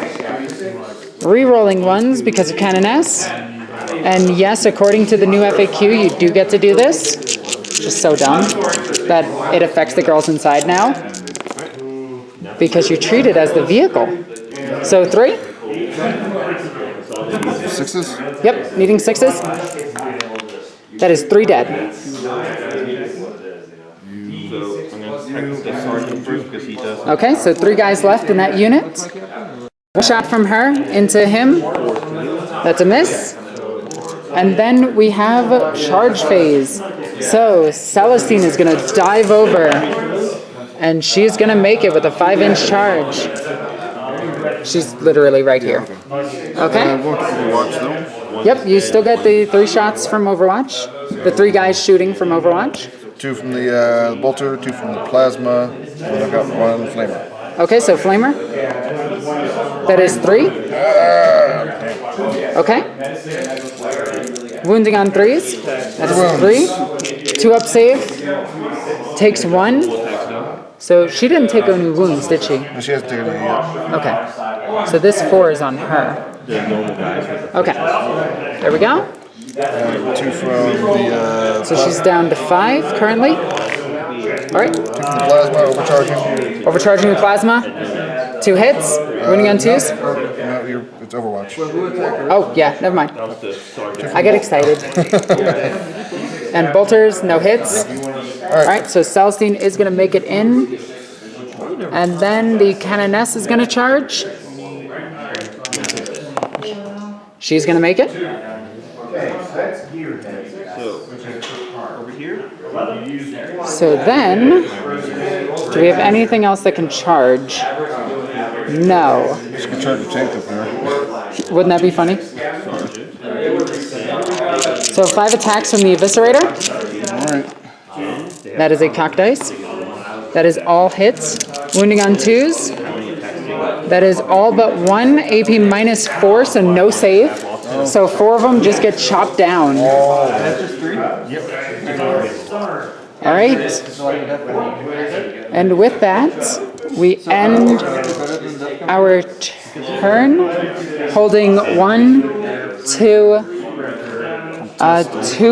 A: Re-rolling 1s because of Canoness. And yes, according to the new FAQ, you do get to do this. Just so dumb that it affects the girls inside now. Because you treat it as the vehicle. So 3.
B: 6s?
A: Yep, needing 6s. That is 3 dead. Okay, so 3 guys left in that unit. 1 shot from her into him. That's a miss. And then we have charge phase. So Celestine is going to dive over. And she's going to make it with a 5-inch charge. She's literally right here. Okay?
B: I'm going to Overwatch though.
A: Yep, you still get the 3 shots from Overwatch. The 3 guys shooting from Overwatch.
B: 2 from the bolter, 2 from the plasma, and I've got 1 flamer.
A: Okay, so Flamer. That is 3. Okay. Wounding on 3s. That is 3. 2 up save. Takes 1. So she didn't take any wounds, did she?
B: No, she hasn't taken any yet.
A: Okay. So this 4 is on her. Okay. There we go.
B: 2 from the
A: So she's down to 5 currently. All right.
B: 2 from the plasma, overcharging.
A: Overcharging with plasma. 2 hits. Wounding on 2s.
B: No, it's Overwatch.
A: Oh, yeah, never mind. I get excited. And bolters, no hits. Alright, so Celestine is going to make it in. And then the Canoness is going to charge. She's going to make it. So then, do we have anything else that can charge? No.
B: She can charge the tank up there.
A: Wouldn't that be funny? So 5 attacks from the Eviscerator.
B: Alright.
A: That is a cock dice. That is all hits. Wounding on 2s. That is all but 1 AP -4, so no save. So 4 of them just get chopped down. All right. And with that, we end our turn holding 2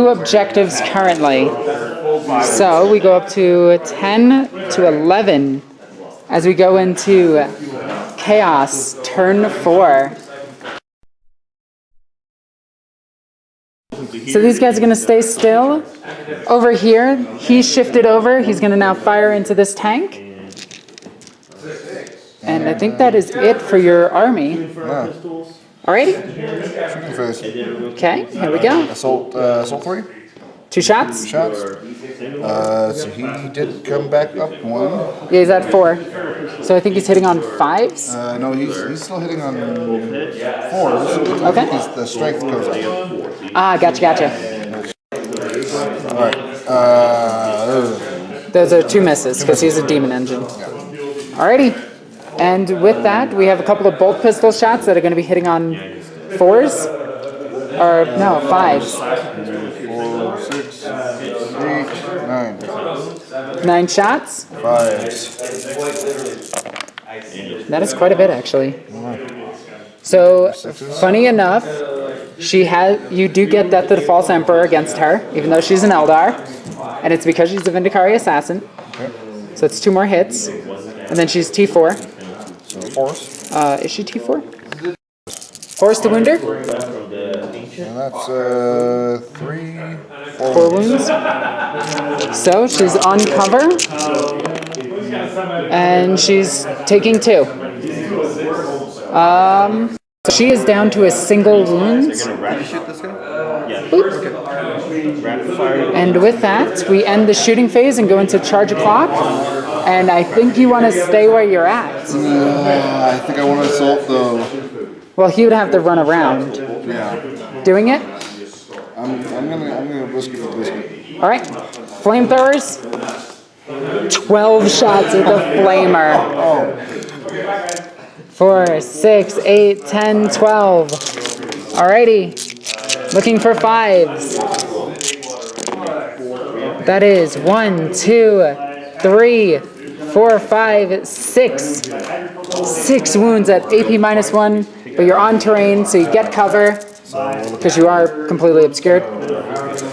A: objectives currently. So we go up to 10 to 11 as we go into Chaos, turn 4. So these guys are going to stay still. Over here, he's shifted over. He's going to now fire into this tank. And I think that is it for your army.
B: Yeah.
A: Alrighty.
B: Shooting phase.
A: Okay, here we go.
B: Assault 3.
A: 2 shots.
B: Shots. So he did come back up 1.
A: Yeah, he's at 4. So I think he's hitting on 5s.
B: No, he's still hitting on 4s.
A: Okay.
B: The strength goes up.
A: Ah, gotcha.
B: Alright.
A: Those are 2 misses because he's a demon engine. Alrighty. And with that, we have a couple of bolt pistol shots that are going to be hitting on 4s. Or, no, 5s.
B: 4, 6, 8, 9.
A: 9 shots.
B: 5s.
A: That is quite a bit, actually. So, funny enough, you do get Death to the False Emperor against her, even though she's an Eldar. And it's because she's a Vindicari Assassin. So it's 2 more hits. And then she's T4.
B: So force.
A: Is she T4? Force the Wounder.
B: And that's 3,
A: 4 wounds. So she's on cover. And she's taking 2. She is down to a single wound. And with that, we end the shooting phase and go into charge o'clock. And I think you want to stay where you're at.
B: I think I want to assault though.
A: Well, he would have to run around.
B: Yeah.
A: Doing it?
B: I'm gonna risk it for biscuit.
A: All right. Flamethrowers. 12 shots with the flamer. 4, 6, 8, 10, 12. Alrighty. Looking for 5s. That is 1, 2, 3, 4, 5, 6. 6 wounds at AP -1, but you're on terrain, so you get cover. Because you are completely obscured.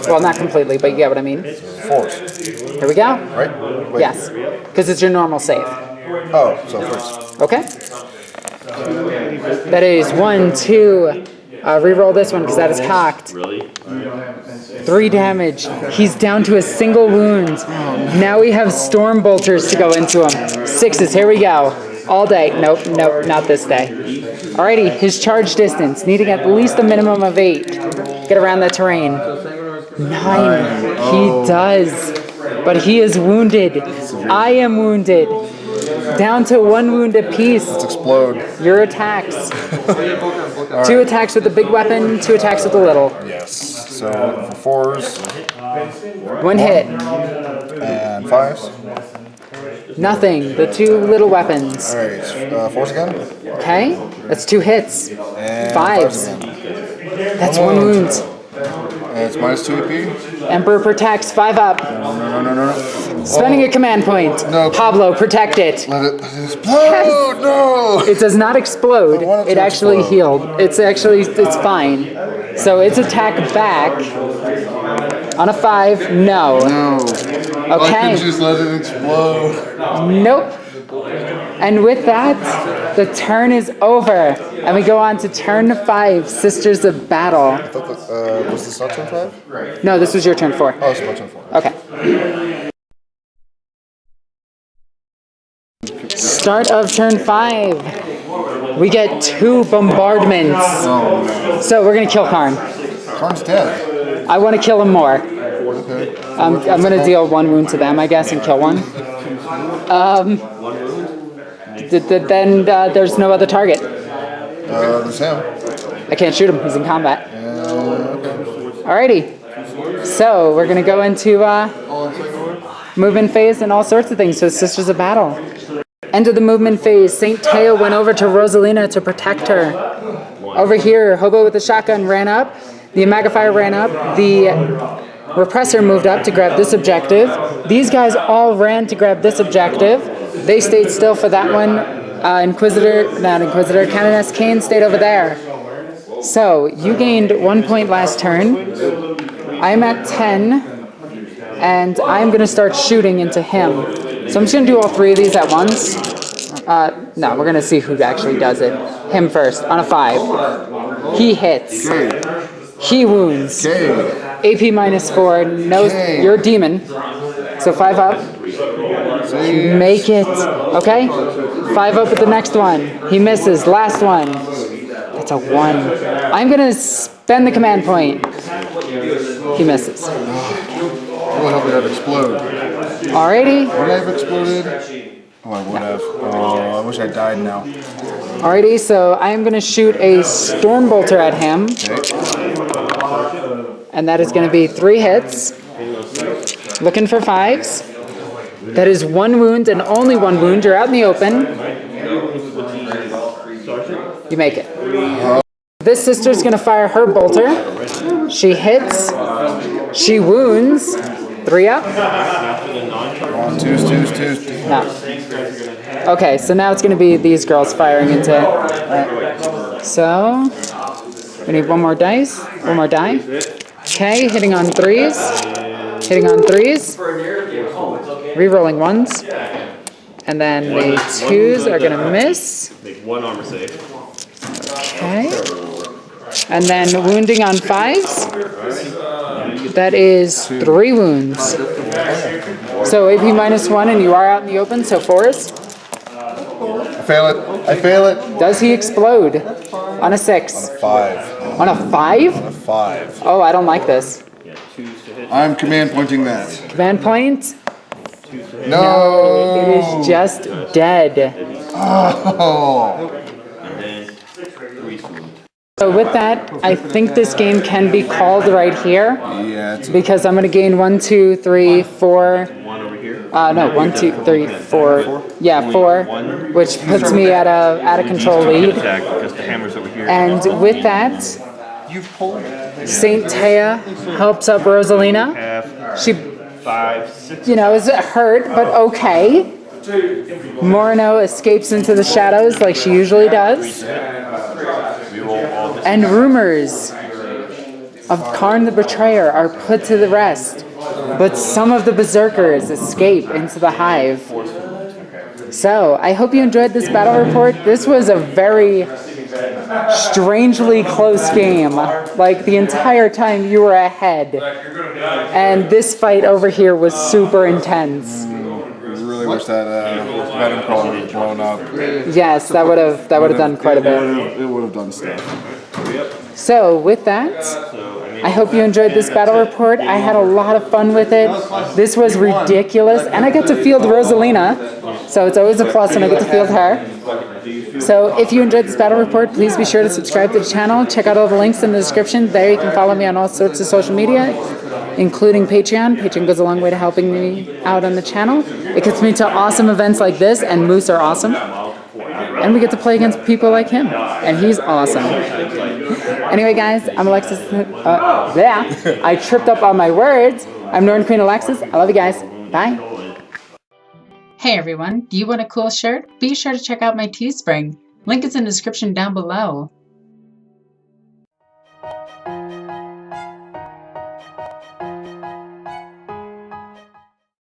A: Well, not completely, but you get what I mean.
B: Force.
A: Here we go.
B: Right? Wait.
A: Yes. Because it's your normal save.
B: Oh, so first.
A: Okay. That is 1, 2. Reroll this one because that is cocked.
D: Really?
A: 3 damage. He's down to a single wound. Now we have storm bolters to go into him. 6s. Here we go. All day. Nope, not this day. Alrighty, his charge distance, needing at least a minimum of 8. Get around that terrain. 9. He does. But he is wounded. I am wounded. Down to 1 wound apiece.
B: Let's explode.
A: Your attacks. 2 attacks with the big weapon, 2 attacks with the little.
B: Yes. So for 4s.
A: 1 hit.
B: And 5s.
A: Nothing. The 2 little weapons.
B: Alright, force again.
A: Okay. That's 2 hits.
B: And
A: 5s.
B: again.
A: That's 1 wound.
B: And it's -2 AP.
A: Emperor protects. 5 up.
B: No.
A: Spending a command point.
B: No.
A: Pablo, protect it.
B: Let it explode! No!
A: It does not explode.
B: I want it
A: It
B: to
A: actually
B: explode.
A: healed. It's fine. So its attack back on a 5. No.
B: No. I
A: Okay.
B: could just let it explode.
A: Nope. And with that, the turn is over. And we go on to turn 5, Sisters of Battle.
B: I thought that, was this not turn 5?
A: No, this was your turn 4.
B: Oh, it's my turn 4.
A: Okay. Start of turn 5. We get 2 bombardments.
B: Oh, no.
A: So we're going to kill Karn.
B: Karn's dead.
A: I want to kill him more.
B: Okay.
A: I'm going to deal 1 wound to them, I guess, and kill 1. Then there's no other target.
B: There's him.
A: I can't shoot him. He's in combat.
B: Okay.
A: Alrighty. So we're going to go into movement phase and all sorts of things. So Sisters of Battle. End of the movement phase. St. Teo went over to Rosalina to protect her. Over here, Hobo with the shotgun ran up. The Amagifier ran up. The Repressor moved up to grab this objective. These guys all ran to grab this objective. They stayed still for that one. Canoness Kane stayed over there. So, you gained 1 point last turn. I'm at 10. And I'm going to start shooting into him. So I'm just going to do all 3 of these at once. No, we're going to see who actually does it. Him first, on a 5. He hits.
B: Okay.
A: He wounds.
B: Okay.
A: AP -4. No,
B: Okay.
A: you're a demon. So 5 up.
B: See?
A: Make it. Okay. 5 up with the next one. He misses. Last one. That's a 1. I'm going to spend the command point. He misses.
B: Really hope it would explode.
A: Alrighty.
B: Would I have exploded? Oh, I would have. Oh, I wish I died now.
A: Alrighty, so I am going to shoot a Storm Bolter at him.
B: Okay.
A: And that is going to be 3 hits. Looking for 5s. That is 1 wound and only 1 wound. You're out in the open. You make it. This sister's going to fire her bolter. She hits. She wounds. 3 up.
B: 1, 2, 2, 2.
A: No. Okay, so now it's going to be these girls firing into it. So, we need 1 more dice. 1 more die. Okay, hitting on 3s. Hitting on 3s. Rerolling 1s. And then the 2s are gonna miss.
D: Make 1 armor save.
A: Okay. And then wounding on 5s. That is 3 wounds. So AP -1 and you are out in the open, so 4s.
B: I fail it. I fail it.
A: Does he explode? On a 6.
B: 5.
A: On a 5?
B: 5.
A: Oh, I don't like this.
D: Yeah, 2s to hit.
B: I'm command pointing that.
A: Command point?
B: No.
A: It is just dead.
B: Oh.
D: And then 3 wound.
A: So with that, I think this game can be called right here.
B: Yeah. It's
A: Because I'm going to gain 1, 2, 3, 4.
D: 1 over here.
A: No, 1, 2, 3, 4. Yeah, 4. Which puts me at a control lead.
D: Attack because the hammer's over here.
A: And with that, Saint Taya helps up Rosalina.
D: Half,
A: She,
D: 5, 6.
A: you know, is hurt, but okay. Morno escapes into the shadows like she usually does. And rumors of Karn the Betrayer are put to the rest. But some of the berserkers escape into the hive. So, I hope you enjoyed this battle report. This was a very strangely close game. Like, the entire time you were ahead. And this fight over here was super intense.
B: really wish that venom crawler was blown up.
A: Yes, that would have done quite a bit.
B: It would have done stuff.
A: So, with that, I hope you enjoyed this battle report. I had a lot of fun with it. This was ridiculous, and I got to field Rosalina, so it's always a plus when I get to field her. So if you enjoyed this battle report, please be sure to subscribe to the channel. Check out all the links in the description. There you can follow me on all sorts of social media, including Patreon. Patreon goes a long way to helping me out on the channel. It gets me to awesome events like this, and Moose are awesome. And we get to play against people like him, and he's awesome. Anyway, guys, I'm Alexis. I tripped up on my words. I'm NornQueenAlexis. I love you guys. Bye. Hey everyone, do you want a cool shirt? Be sure to check out my Teespring. Link is in the description down below.